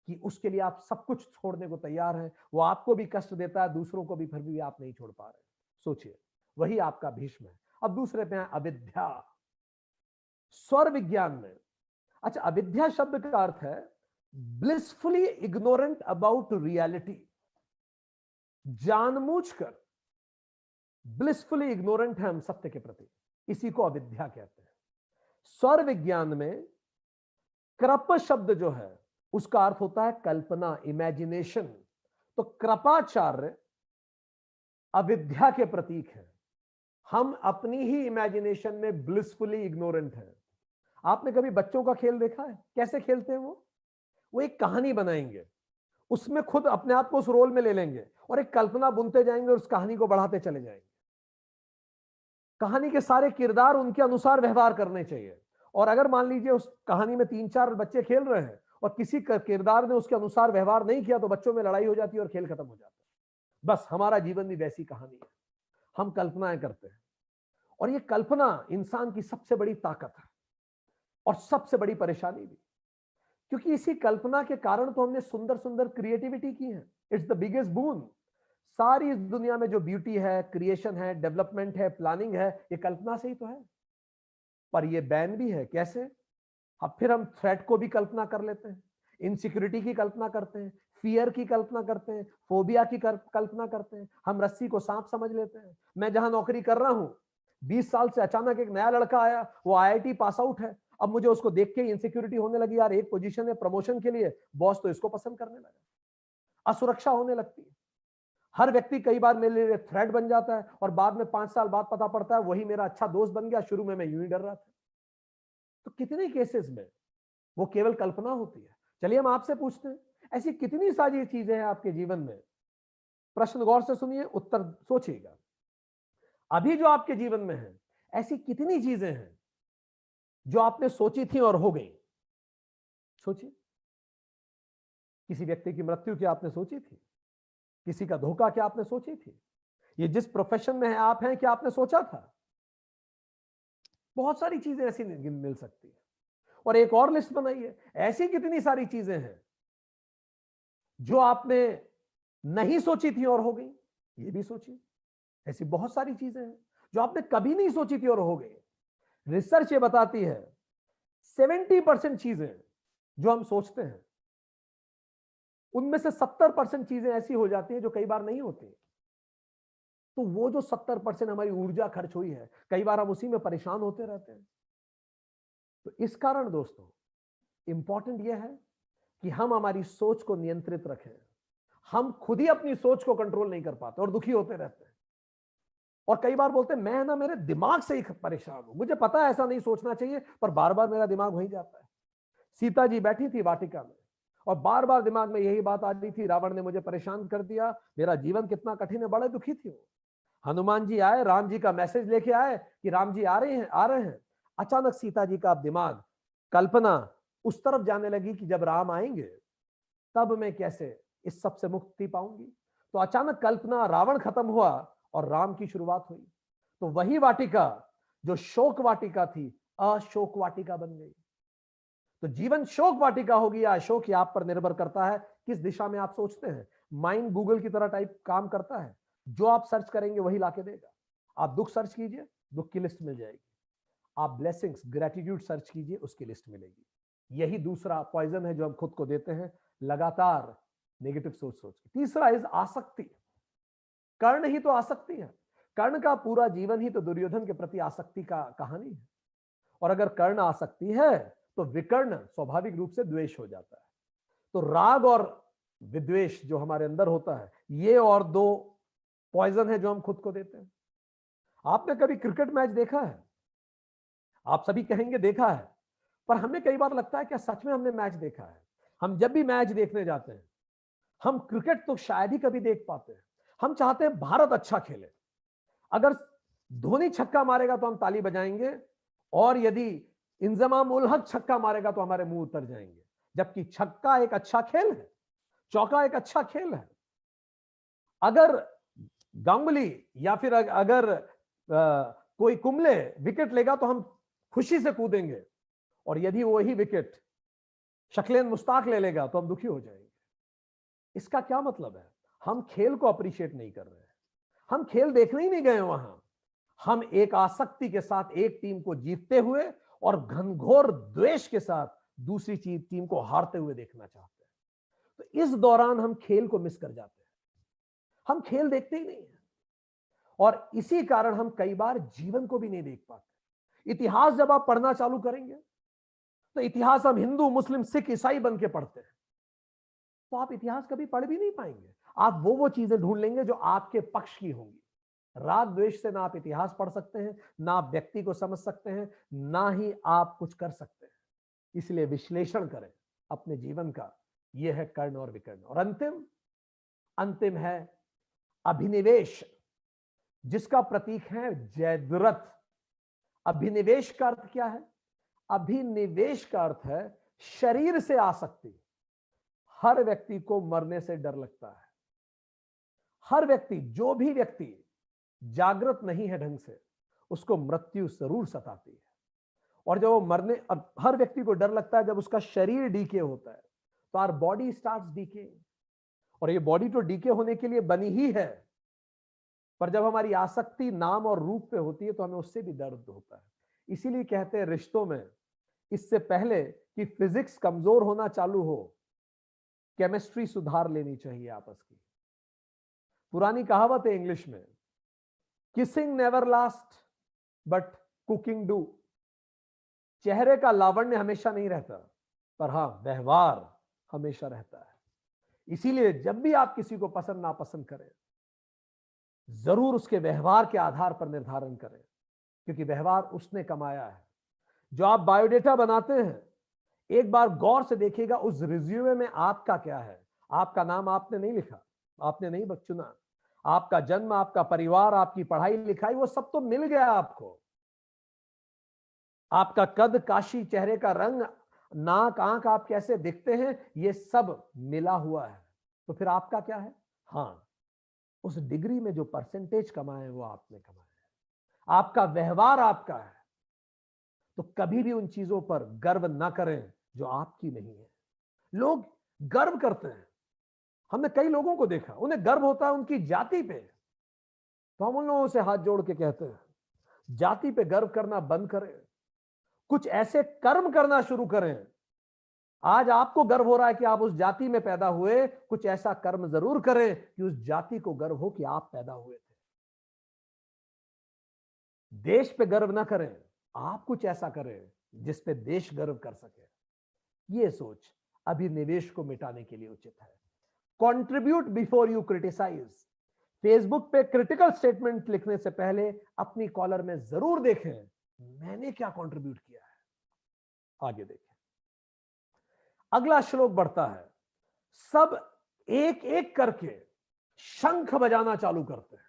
कि उसके लिए आप सब कुछ छोड़ने को तैयार हैं, वो आपको भी कष्ट देता है, दूसरों को भी, फिर भी आप नहीं छोड़ पा रहे। सोचिए, वही आपका भीष्म है। अब दूसरे पे है अविद्या। स्वर विज्ञान में, अच्छा, अविद्या शब्द का अर्थ है ब्लिसफुली इग्नोरेंट अबाउट रियलिटी। जानबूझकर ब्लिसफुली इग्नोरेंट है हम सत्य के प्रति, इसी को अविद्या कहते हैं। स्वर विज्ञान में कृप शब्द जो है उसका अर्थ होता है कल्पना, इमेजिनेशन। तो कृपाचार्य अविद्या के प्रतीक है। हम अपनी ही इमेजिनेशन में ब्लिसफुली इग्नोरेंट हैं। आपने कभी बच्चों का खेल देखा है? कैसे खेलते हैं वो एक कहानी बनाएंगे, उसमें खुद अपने आप को उस रोल में ले लेंगे और एक कल्पना बुनते जाएंगे और उस कहानी को बढ़ाते चले जाएंगे। कहानी के सारे किरदार उनके अनुसार व्यवहार करने चाहिए। और अगर मान लीजिए उस कहानी में 3-4 बच्चे खेल रहे हैं और किसी किरदार ने उसके अनुसार व्यवहार नहीं किया तो बच्चों में लड़ाई हो जाती है और खेल खत्म हो जाता है। बस हमारा जीवन भी वैसी कहानी है। हम कल्पनाएं करते हैं और ये कल्पना इंसान की सबसे बड़ी ताकत है और सबसे बड़ी परेशानी भी, क्योंकि इसी कल्पना के कारण तो हमने सुंदर सुंदर क्रिएटिविटी की है। इट्स द बिगेस्ट बून। सारी इस दुनिया में जो ब्यूटी है, क्रिएशन है, डेवलपमेंट है, प्लानिंग है, ये कल्पना से ही तो है। पर ये बैन भी है। कैसे? अब फिर हम थ्रेट को भी कल्पना कर लेते हैं, इनसिक्योरिटी की कल्पना करते हैं, फियर की कल्पना करते हैं, फोबिया की कल्पना करते हैं। हम रस्सी को सांप समझ लेते हैं। मैं जहां नौकरी कर रहा हूं, 20 साल से अचानक एक नया लड़का आया, वो IIT पास आउट है। अब मुझे उसको देख के इनसिक्योरिटी होने लगी, यार एक पोजीशन है प्रमोशन के लिए, बॉस तो इसको पसंद करने लगा। असुरक्षा होने लगती है। हर व्यक्ति कई बार मेरे लिए थ्रेट बन जाता है और बाद में 5 साल बाद पता पड़ता है वही मेरा अच्छा दोस्त बन गया, शुरू में मैं यूं ही डर रहा था। तो कितने केसेस में वो केवल कल्पना होती है। चलिए हम आपसे पूछते हैं, ऐसी कितनी सारी चीजें हैं आपके जीवन में? प्रश्न गौर से सुनिए, उत्तर सोचिएगा। अभी जो आपके जीवन में है, ऐसी कितनी चीजें हैं जो आपने सोची थी और हो गई? सोचिए। किसी व्यक्ति की मृत्यु क्या आपने सोची थी? किसी का धोखा क्या आपने सोची थी? ये जिस प्रोफेशन में है आप हैं, क्या आपने सोचा था? बहुत सारी चीजें ऐसी मिल सकती है। और एक और लिस्ट बनाइए, ऐसी कितनी सारी चीजें हैं जो आपने नहीं सोची थी और हो गई। ये भी सोचिए। ऐसी बहुत सारी चीजें हैं जो आपने कभी नहीं सोची थी और हो गई। रिसर्च ये बताती है 70% चीजें जो हम सोचते हैं उनमें से 70% चीजें ऐसी हो जाती हैं जो कई बार नहीं होती। तो वो जो 70% हमारी ऊर्जा खर्च हुई है, कई बार हम उसी में परेशान होते रहते हैं। तो इस कारण दोस्तों इंपॉर्टेंट यह है कि हम हमारी सोच को नियंत्रित रखें। हम खुद ही अपनी सोच को कंट्रोल नहीं कर पाते और दुखी होते रहते हैं। और कई बार बोलते हैं मैं ना मेरे दिमाग से ही परेशान हूं, मुझे पता है ऐसा नहीं सोचना चाहिए, पर बार बार मेरा दिमाग वहीं जाता है। सीता जी बैठी थी वाटिका में और बार बार दिमाग में यही बात आ रही थी, रावण ने मुझे परेशान कर दिया, मेरा जीवन कितना कठिन है, बड़े दुखी थी वो। हनुमान जी आए, राम जी का मैसेज लेके आए कि राम जी आ रहे हैं। अचानक सीता जी का दिमाग, कल्पना उस तरफ जाने लगी कि जब राम आएंगे तब मैं कैसे इस सब से मुक्ति पाऊंगी। तो अचानक कल्पना, रावण खत्म हुआ और राम की शुरुआत हुई। तो वही वाटिका जो शोक वाटिका थी, अशोक वाटिका बन गई। तो जीवन शोक वाटिका होगी या अशोक, ये आप पर निर्भर करता है किस दिशा में आप सोचते हैं। माइंड गूगल की तरह टाइप काम करता है, जो आप सर्च करेंगे वही लाके देगा। आप दुख सर्च कीजिए, दुख की लिस्ट मिल जाएगी। आप ब्लेसिंग्स, ग्रेटिट्यूड सर्च कीजिए, उसकी लिस्ट मिलेगी। यही दूसरा पॉइजन है जो हम खुद को देते हैं, लगातार नेगेटिव सोच सोच के। तीसरा इज आसक्ति। कर्ण ही तो आसक्ति है। कर्ण का पूरा जीवन ही तो दुर्योधन के प्रति आसक्ति का कहानी है। और अगर कर्ण आसक्ति है तो विकर्ण स्वाभाविक रूप से द्वेष हो जाता है। तो राग और विद्वेष जो हमारे अंदर होता है, ये और दो पॉइजन है जो हम खुद को देते हैं। आपने कभी क्रिकेट मैच देखा है? आप सभी कहेंगे देखा है, पर हमें कई बार लगता है क्या सच में हमने मैच देखा है? हम जब भी मैच देखने जाते हैं, हम क्रिकेट तो शायद ही कभी देख पाते हैं। हम चाहते हैं भारत अच्छा खेले। अगर धोनी छक्का मारेगा तो हम ताली बजाएंगे, और यदि इंजमाम उल हक छक्का मारेगा तो हमारे मुंह उतर जाएंगे। जबकि छक्का एक अच्छा खेल है, चौका एक अच्छा खेल है। अगर गांगुली या फिर अगर कोई कुंबले विकेट लेगा तो हम खुशी से कूदेंगे, और यदि वही विकेट शक्लेन मुश्ताक ले लेगा तो हम दुखी हो जाएंगे। इसका क्या मतलब है? हम खेल को अप्रिशिएट नहीं कर रहे हैं, हम खेल देखने ही नहीं गए वहां। हम एक आसक्ति के साथ एक टीम को जीतते हुए और घनघोर द्वेष के साथ दूसरी टीम को हारते हुए देखना चाहते हैं। तो इस दौरान हम खेल को मिस कर जाते हैं, हम खेल देखते ही नहीं है, और इसी कारण हम कई बार जीवन को भी नहीं देख पाते। इतिहास जब आप पढ़ना चालू करेंगे तो इतिहास हम हिंदू, मुस्लिम, सिख, ईसाई बन के पढ़ते हैं, तो आप इतिहास कभी पढ़ भी नहीं पाएंगे। आप वो चीजें ढूंढ लेंगे जो आपके पक्ष की होंगी। राग द्वेष से ना आप इतिहास पढ़ सकते हैं, ना आप व्यक्ति को समझ सकते हैं, ना ही आप कुछ कर सकते हैं। इसलिए विश्लेषण करें अपने जीवन का। यह है कर्ण और विकर्ण। और अंतिम है अभिनिवेश, जिसका प्रतीक है जयद्रथ। अभिनिवेश का अर्थ क्या है? अभिनिवेश का अर्थ है शरीर से आसक्ति। हर व्यक्ति को मरने से डर लगता है। हर व्यक्ति, जो भी व्यक्ति जागृत नहीं है ढंग से, उसको मृत्यु जरूर सताती है। और जब वो मरने, और हर व्यक्ति को डर लगता है जब उसका शरीर डीके होता है, तो आवर बॉडी स्टार्ट्स डीके। और ये बॉडी तो डीके होने के लिए बनी ही है, पर जब हमारी आसक्ति नाम और रूप पे होती है तो हमें उससे भी दर्द होता है। इसीलिए कहते हैं रिश्तों में इससे पहले कि फिजिक्स कमजोर होना चालू हो, केमिस्ट्री सुधार लेनी चाहिए आपस की। पुरानी कहावत है इंग्लिश में, kissing never last but cooking do. चेहरे का लावण्य हमेशा नहीं रहता, पर हां व्यवहार हमेशा रहता है। इसीलिए जब भी आप किसी को पसंद नापसंद करें, जरूर उसके व्यवहार के आधार पर निर्धारण करें, क्योंकि व्यवहार उसने कमाया है। जो आप बायोडेटा बनाते हैं, एक बार गौर से देखिएगा उस रिज्यूमे में आपका क्या है। आपका नाम आपने नहीं लिखा, आपने नहीं चुना, आपका जन्म, आपका परिवार, आपकी पढ़ाई लिखाई, वो सब तो मिल गया आपको। आपका कद, काशी, चेहरे का रंग, नाक, आंख, आप कैसे दिखते हैं, ये सब मिला हुआ है। तो फिर आपका क्या है? हां, उस डिग्री में जो परसेंटेज कमाए वो आपने कमाया है। आपका व्यवहार आपका है। तो कभी भी उन चीजों पर गर्व ना करें जो आपकी नहीं है। लोग गर्व करते हैं, हमने कई लोगों को देखा, उन्हें गर्व होता है उनकी जाति पे। तो हम उन लोगों से हाथ जोड़ के कहते हैं, जाति पे गर्व करना बंद करें, कुछ ऐसे कर्म करना शुरू करें। आज आपको गर्व हो रहा है कि आप उस जाति में पैदा हुए, कुछ ऐसा कर्म जरूर करें कि उस जाति को गर्व हो कि आप पैदा हुए थे। देश पे गर्व ना करें, आप कुछ ऐसा करें जिस पे देश गर्व कर सके। यह सोच अभिनिवेश को मिटाने के लिए उचित है। Contribute before you criticise. Facebook पे क्रिटिकल स्टेटमेंट लिखने से पहले अपनी कॉलर में जरूर देखें मैंने क्या कंट्रीब्यूट किया है। आगे देखें, अगला श्लोक बढ़ता है। सब एक एक करके शंख बजाना चालू करते हैं।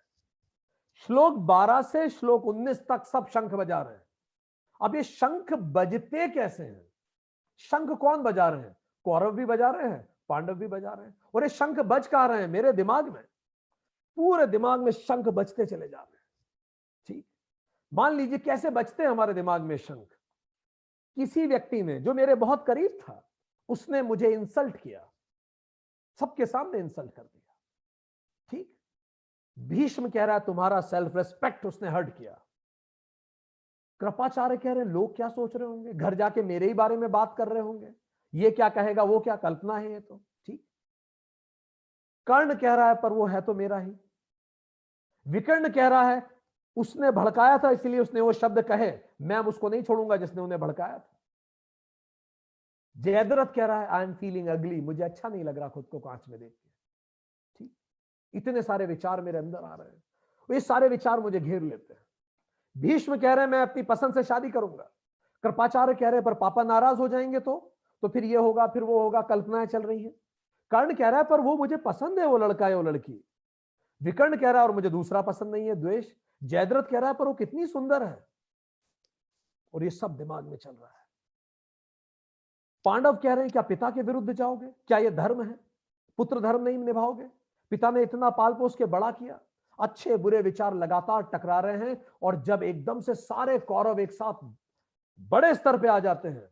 श्लोक 12 से श्लोक 19 तक सब शंख बजा रहे हैं। अब ये शंख बजते कैसे हैं? शंख कौन बजा रहे हैं? कौरव भी बजा रहे हैं, पांडव भी बजा रहे हैं। और ये शंख बज कहां रहे हैं? मेरे दिमाग में, पूरे दिमाग में शंख बजते चले जा रहे हैं। ठीक, मान लीजिए कैसे बजते हैं हमारे दिमाग में शंख। किसी व्यक्ति ने, जो मेरे बहुत करीब था, उसने मुझे इंसल्ट किया, सबके सामने इंसल्ट कर दिया। ठीक, भीष्म कह रहा है तुम्हारा सेल्फ रेस्पेक्ट उसने हर्ट किया। कृपाचार्य कह रहे हैं लोग क्या सोच रहे होंगे, घर जाके मेरे ही बारे में बात कर रहे होंगे, ये क्या कहेगा, वो क्या, कल्पना है ये तो। ठीक, कर्ण कह रहा है पर वो है तो मेरा ही। विकर्ण कह रहा है उसने भड़काया था इसलिए उसने वो शब्द कहे, मैं अब उसको नहीं छोड़ूंगा जिसने उन्हें भड़काया था। जयद्रथ कह रहा है आई एम फीलिंग अगली, मुझे अच्छा नहीं लग रहा खुद को कांच में देख के। ठीक, इतने सारे विचार मेरे अंदर आ रहे हैं, ये सारे विचार मुझे घेर लेते हैं। भीष्म कह रहे हैं मैं अपनी पसंद से शादी करूंगा। कृपाचार्य कह रहे हैं पर पापा नाराज हो जाएंगे तो फिर ये होगा, फिर वो होगा, कल्पनाएं चल रही हैं। कर्ण कह रहा है पर वो मुझे पसंद है, वो लड़का है, वो लड़की। विकर्ण कह रहा है और मुझे दूसरा पसंद नहीं है, द्वेष। जयद्रथ कह रहा है पर वो कितनी सुंदर है। और ये सब दिमाग में चल रहा है। पांडव कह रहे हैं क्या पिता के विरुद्ध जाओगे? क्या यह धर्म है? पुत्र धर्म नहीं निभाओगे? पिता ने इतना पाल पोस के बड़ा किया। अच्छे बुरे विचार लगातार टकरा रहे हैं, और जब एकदम से सारे कौरव एक साथ बड़े स्तर पे आ जाते हैं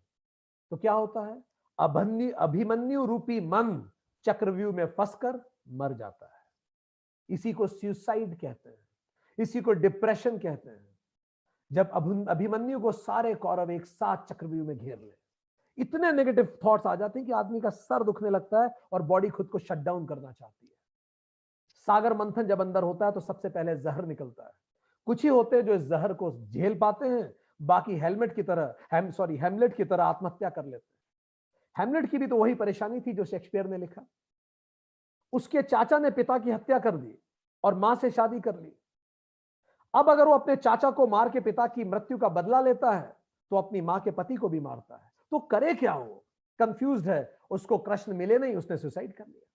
तो क्या होता है? अभिमन्यु रूपी मन चक्रव्यूह में फंसकर मर जाता है। इसी को सुसाइड कहते हैं, इसी को डिप्रेशन कहते हैं। जब अभिमन्यु को सारे कौरव एक साथ चक्रव्यूह में घेर ले, इतने नेगेटिव थॉट्स आ जाते हैं कि आदमी का सर दुखने लगता है और बॉडी खुद को शट डाउन करना चाहती है। सागर मंथन जब अंदर होता है तो सबसे पहले जहर निकलता है। कुछ ही होते हैं जो इस जहर को झेल पाते हैं, बाकी हेमलेट की तरह आत्महत्या कर लेते हैं। हेमलेट की भी तो वही परेशानी थी जो शेक्सपियर ने लिखा। उसके चाचा ने पिता की हत्या कर दी और मां से शादी कर ली। अब अगर वो अपने चाचा को मार के पिता की मृत्यु का बदला लेता है तो अपनी मां के पति को भी मारता है। तो करे क्या? वो कंफ्यूज्ड है, उसको कृष्ण मिले नहीं, उसने सुसाइड कर लिया।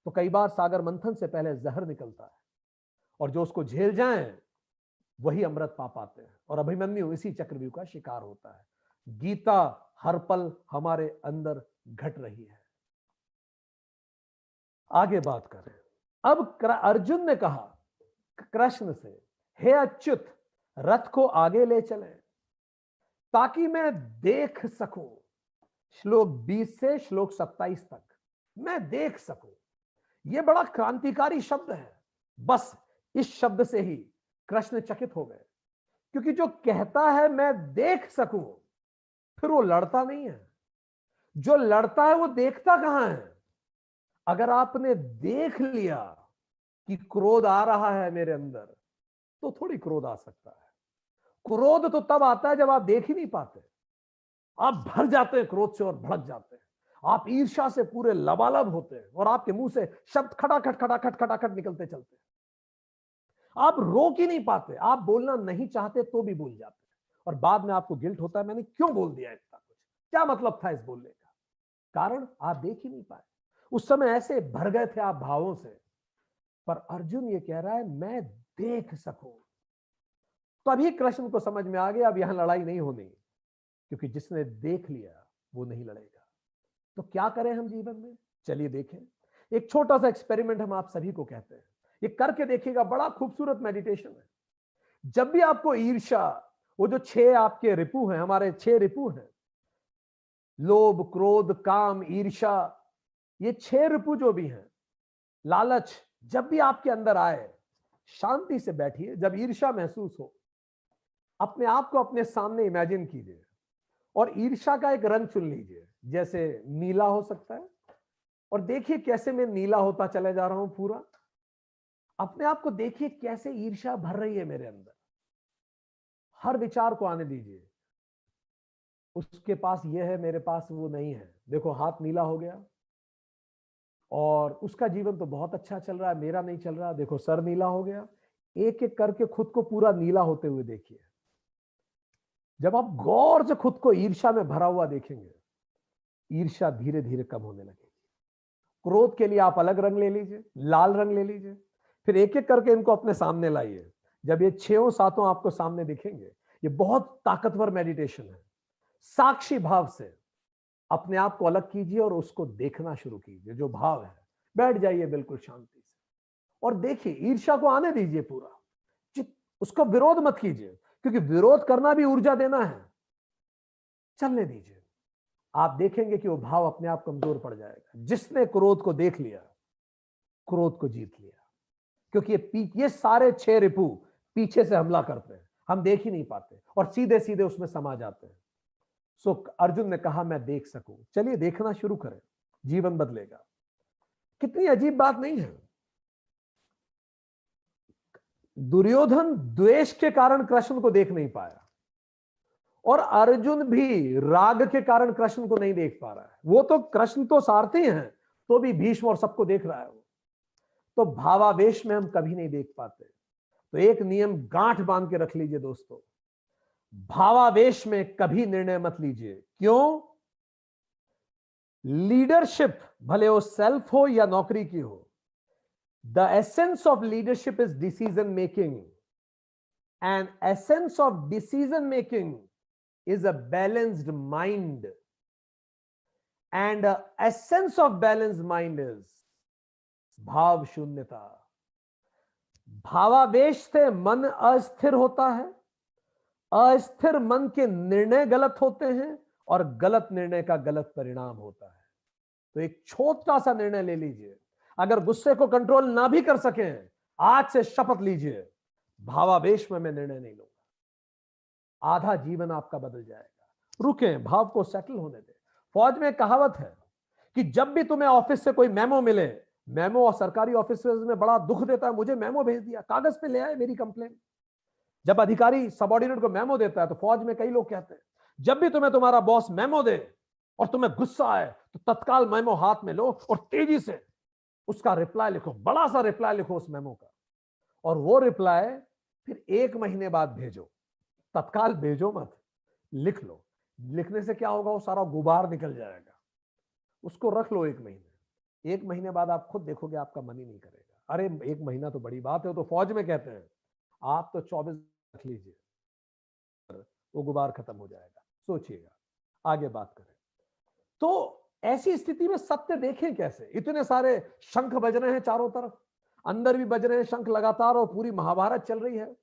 तो कई बार सागर मंथन से पहले जहर निकलता है और जो उसको झेल जाए वही अमृत पा पाते हैं, और अभिमन्यु इसी चक्रव्यूह का शिकार होता है। गीता हर पल हमारे अंदर घट रही है। आगे बात करें। अब अर्जुन ने कहा कृष्ण से, हे अच्युत, रथ को आगे ले चले ताकि मैं देख सकूं। श्लोक 20 से श्लोक 27 तक मैं देख सकूं। यह बड़ा क्रांतिकारी शब्द है। बस इस शब्द से ही कृष्ण चकित हो गए, क्योंकि जो कहता है मैं देख सकूं, फिर वो लड़ता नहीं है। जो लड़ता है वो देखता कहां है? अगर आपने देख लिया कि क्रोध आ रहा है मेरे अंदर, तो थोड़ी क्रोध आ सकता है। क्रोध तो तब आता है जब आप देख ही नहीं पाते। आप भर जाते हैं क्रोध से और भड़क जाते हैं। आप ईर्ष्या से पूरे लबालब होते हैं और आपके मुंह से शब्द खटाखट खटाखट खटाखट निकलते चलते हैं। आप रोक ही नहीं पाते। आप बोलना नहीं चाहते तो भी बोल जाते हैं, और बाद में आपको गिल्ट होता है, मैंने क्यों बोल दिया इतना कुछ, क्या मतलब था इस बोलने का। कारण आप देख ही नहीं पाए। उस समय ऐसे भर गए थे आप भावों से। पर अर्जुन ये कह रहा है मैं देख सकूं। तभी कृष्ण को समझ में आ गया अब यहां लड़ाई नहीं होनी, क्योंकि जिसने देख लिया वो नहीं लड़ेगा। तो क्या करें हम जीवन में? चलिए देखें। एक छोटा सा एक्सपेरिमेंट हम आप सभी को कहते हैं, ये करके देखिएगा। बड़ा खूबसूरत मेडिटेशन है। जब भी आपको ईर्ष्या, वो जो 6 आपके रिपु हैं, हमारे 6 रिपु हैं, लोभ, क्रोध, काम, ईर्ष्या, ये 6 रिपु जो भी हैं, लालच, जब भी आपके अंदर आए, शांति से बैठिए। जब ईर्ष्या महसूस हो, अपने आप को अपने सामने इमेजिन कीजिए और ईर्ष्या का एक रंग चुन लीजिए। जैसे नीला हो सकता है, और देखिए कैसे मैं नीला होता चले जा रहा हूं पूरा। अपने आप को देखिए कैसे ईर्ष्या भर रही है मेरे अंदर। हर विचार को आने दीजिए। उसके पास ये है, मेरे पास वो नहीं है। देखो हाथ नीला हो गया, और उसका जीवन तो बहुत अच्छा चल रहा है, मेरा नहीं चल रहा। देखो सर नीला हो गया। एक एक करके खुद को पूरा नीला होते हुए देखिए। जब आप गौर से खुद को ईर्ष्या में भरा हुआ देखेंगे, ईर्ष्या धीरे धीरे कम होने लगेगी। क्रोध के लिए आप अलग रंग ले लीजिए, लाल रंग ले लीजिए, फिर एक एक करके इनको अपने सामने लाइए। जब ये 6 आपको सामने दिखेंगे, ये बहुत ताकतवर मेडिटेशन है। साक्षी भाव से अपने आप को अलग कीजिए और उसको देखना शुरू कीजिए। जो भाव है, बैठ जाइए बिल्कुल शांति से और देखिए। ईर्ष्या को आने दीजिए पूरा, उसका विरोध मत कीजिए, क्योंकि विरोध करना भी ऊर्जा देना है। चलने दीजिए। आप देखेंगे कि वो भाव अपने आप कमजोर पड़ जाएगा। जिसने क्रोध को देख लिया, क्रोध को जीत लिया। क्योंकि ये सारे 6 रिपु पीछे से हमला करते हैं, हम देख ही नहीं पाते और सीधे सीधे उसमें समा जाते हैं। सो अर्जुन ने कहा मैं देख सकूं। चलिए देखना शुरू करें, जीवन बदलेगा। कितनी अजीब बात नहीं है। दुर्योधन द्वेष के कारण कृष्ण को देख नहीं पाया, और अर्जुन भी राग के कारण कृष्ण को नहीं देख पा रहा है। वो तो कृष्ण तो सारथी हैं, तो भी भीष्म और सबको देख रहा है वो। तो भावावेश में हम कभी नहीं देख पाते। तो एक नियम गांठ बांध के रख लीजिए दोस्तों, भावावेश में कभी निर्णय मत लीजिए। क्यों? लीडरशिप भले वो सेल्फ हो या नौकरी की हो, the essence of leadership is decision making, and essence of decision making is a balanced mind, and essence of balanced mind is भाव शून्यता। भावावेश से मन अस्थिर होता है, अस्थिर मन के निर्णय गलत होते हैं और गलत निर्णय का गलत परिणाम होता है। तो एक छोटा सा निर्णय ले लीजिए, अगर गुस्से को कंट्रोल ना भी कर सकें, आज से शपथ लीजिए, भावावेश में मैं निर्णय नहीं लूंगा। आधा जीवन आपका बदल जाएगा। रुकें, भाव को सेटल होने दें। फौज में कहावत है कि जब भी तुम्हें ऑफिस से कोई मेमो मिले, मेमो और सरकारी ऑफिस में बड़ा दुख देता है, मुझे मेमो भेज दिया, कागज पे ले आए मेरी कंप्लेन। जब अधिकारी सबऑर्डिनेट को मेमो देता है तो फौज में कई लोग कहते हैं, जब भी तुम्हें तुम्हारा बॉस मेमो दे और तुम्हें गुस्सा आए तो तत्काल मेमो हाथ में लो और तेजी से उसका रिप्लाई लिखो, बड़ा सा रिप्लाई लिखो उस मेमो का, और वो रिप्लाई फिर 1 महीने बाद भेजो। तत्काल भेजो मत, लिख लो। लिखने से क्या होगा, वो सारा गुबार निकल जाएगा। उसको रख लो 1 महीने। 1 महीने बाद आप खुद देखोगे आपका मन ही नहीं करेगा। अरे 1 महीना तो बड़ी बात है। तो फौज में कहते हैं आप तो 24 रख लीजिए, वो गुबार खत्म हो जाएगा। सोचिएगा, आगे बात करें। तो ऐसी स्थिति में सत्य देखें कैसे? इतने सारे शंख बज रहे हैं चारों तरफ, अंदर भी बज रहे हैं शंख लगातार, और पूरी महाभारत चल रही है।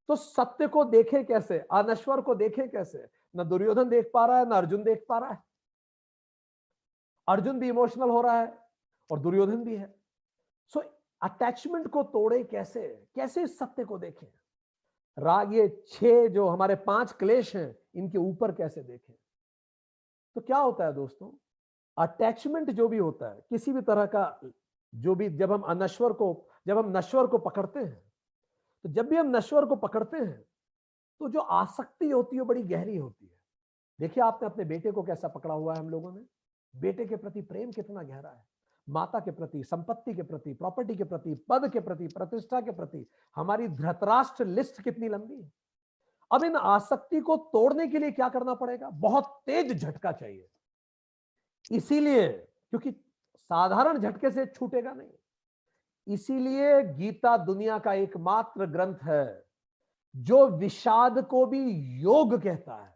तो सत्य को देखें कैसे? अनश्वर को देखें कैसे? न दुर्योधन देख पा रहा है, न अर्जुन देख पा रहा है। अर्जुन भी इमोशनल हो रहा है और दुर्योधन भी है। सो अटैचमेंट को तोड़े कैसे? कैसे इस सत्य को देखें? राग, ये 6 जो हमारे 5 क्लेश हैं, इनके ऊपर कैसे देखें? तो क्या होता है दोस्तों, अटैचमेंट जो भी होता है किसी भी तरह का, जो भी, जब हम नश्वर को पकड़ते हैं, तो जब भी हम नश्वर को पकड़ते हैं तो जो आसक्ति होती है बड़ी गहरी होती है। देखिए आपने अपने बेटे को कैसा पकड़ा हुआ है हम लोगों ने। बेटे के प्रति प्रेम कितना गहरा है, माता के प्रति, संपत्ति के प्रति, प्रॉपर्टी के प्रति, पद के प्रति, प्रतिष्ठा के प्रति हमारी धृतराष्ट्र लिस्ट कितनी लंबी है। अब इन आसक्ति को तोड़ने के लिए क्या करना पड़ेगा? बहुत तेज झटका चाहिए। इसीलिए, क्योंकि साधारण झटके से छूटेगा नहीं, इसीलिए गीता दुनिया का एकमात्र ग्रंथ है जो विषाद को भी योग कहता है।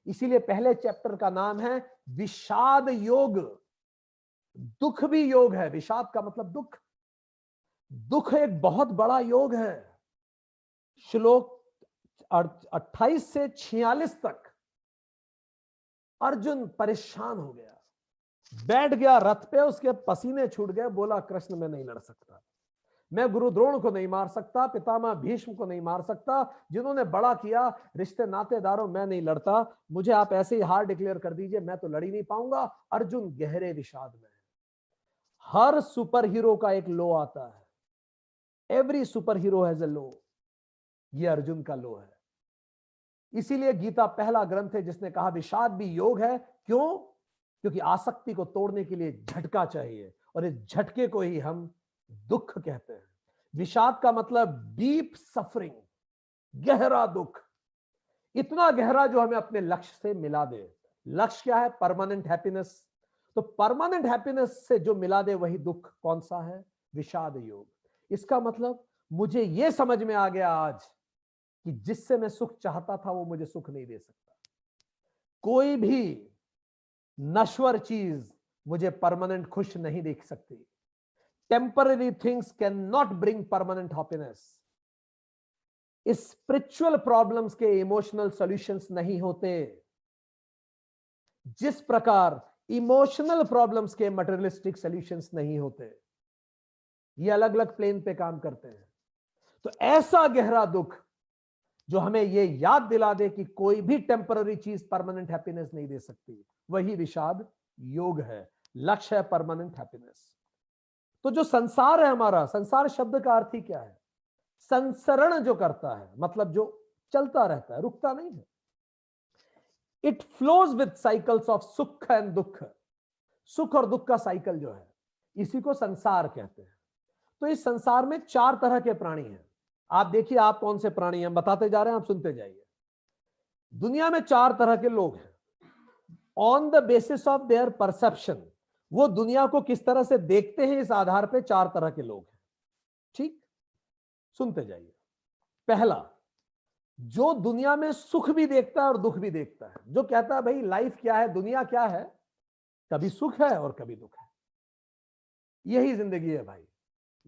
इसीलिए पहले चैप्टर का नाम है विषाद योग। दुख भी योग है, विषाद का मतलब दुख। दुख एक बहुत बड़ा योग है। श्लोक 28 से 46 तक अर्जुन परेशान हो गया, बैठ गया रथ पे, उसके पसीने छूट गए, बोला कृष्ण मैं नहीं लड़ सकता, मैं गुरु द्रोण को नहीं मार सकता, पितामह भीष्म को नहीं मार सकता, जिन्होंने बड़ा किया रिश्ते नातेदारों, मैं नहीं लड़ता, मुझे आप ऐसे ही हार डिक्लेयर कर दीजिए, मैं तो लड़ ही नहीं पाऊंगा। अर्जुन गहरे विषाद में है। हर सुपर हीरो का एक लो आता है, every super hero has a low. ये अर्जुन का लो है। इसीलिए गीता पहला ग्रंथ है जिसने कहा विषाद भी योग है। क्यों? क्योंकि आसक्ति को तोड़ने के लिए झटका चाहिए, और इस झटके को ही हम दुख कहते हैं। विषाद का मतलब डीप सफरिंग, गहरा दुख, इतना गहरा जो हमें अपने लक्ष्य से मिला दे। लक्ष्य क्या है? Permanent happiness. तो परमानेंट हैप्पीनेस से जो मिला दे वही दुख कौन सा है? विषाद योग। इसका मतलब मुझे यह समझ में आ गया आज कि जिससे मैं सुख चाहता था वो मुझे सुख नहीं दे सकता। कोई भी नश्वर चीज मुझे परमानेंट खुश नहीं देख सकती। Temporary things can not bring permanent happiness. Spiritual problems के इमोशनल सॉल्यूशंस नहीं होते, जिस प्रकार इमोशनल प्रॉब्लम्स के मटेरियलिस्टिक सॉल्यूशंस नहीं होते। ये अलग अलग प्लेन पे काम करते हैं। तो ऐसा गहरा दुख जो हमें यह याद दिला दे कि कोई भी टेम्पररी चीज परमानेंट हैप्पीनेस नहीं दे सकती, वही विषाद योग है। लक्ष्य है परमानेंट हैप्पीनेस। तो जो संसार है हमारा, संसार शब्द का अर्थ ही क्या है? संसरण जो करता है, मतलब जो चलता रहता है, रुकता नहीं है। It flows with cycles of सुख एंड दुख। सुख और दुख का साइकिल जो है, इसी को संसार कहते हैं। तो इस संसार में 4 तरह के प्राणी हैं। आप देखिए आप कौन से प्राणी हैं, बताते जा रहे हैं, आप सुनते जाइए। दुनिया में 4 तरह के लोग हैं। On the basis of their perception, वो दुनिया को किस तरह से देखते हैं, इस आधार पे 4 तरह के लोग हैं। ठीक, सुनते जाइए। पहला, जो दुनिया में सुख भी देखता है और दुख भी देखता है, जो कहता है भाई लाइफ क्या है, दुनिया क्या है, कभी सुख है और कभी दुख है, यही जिंदगी है भाई,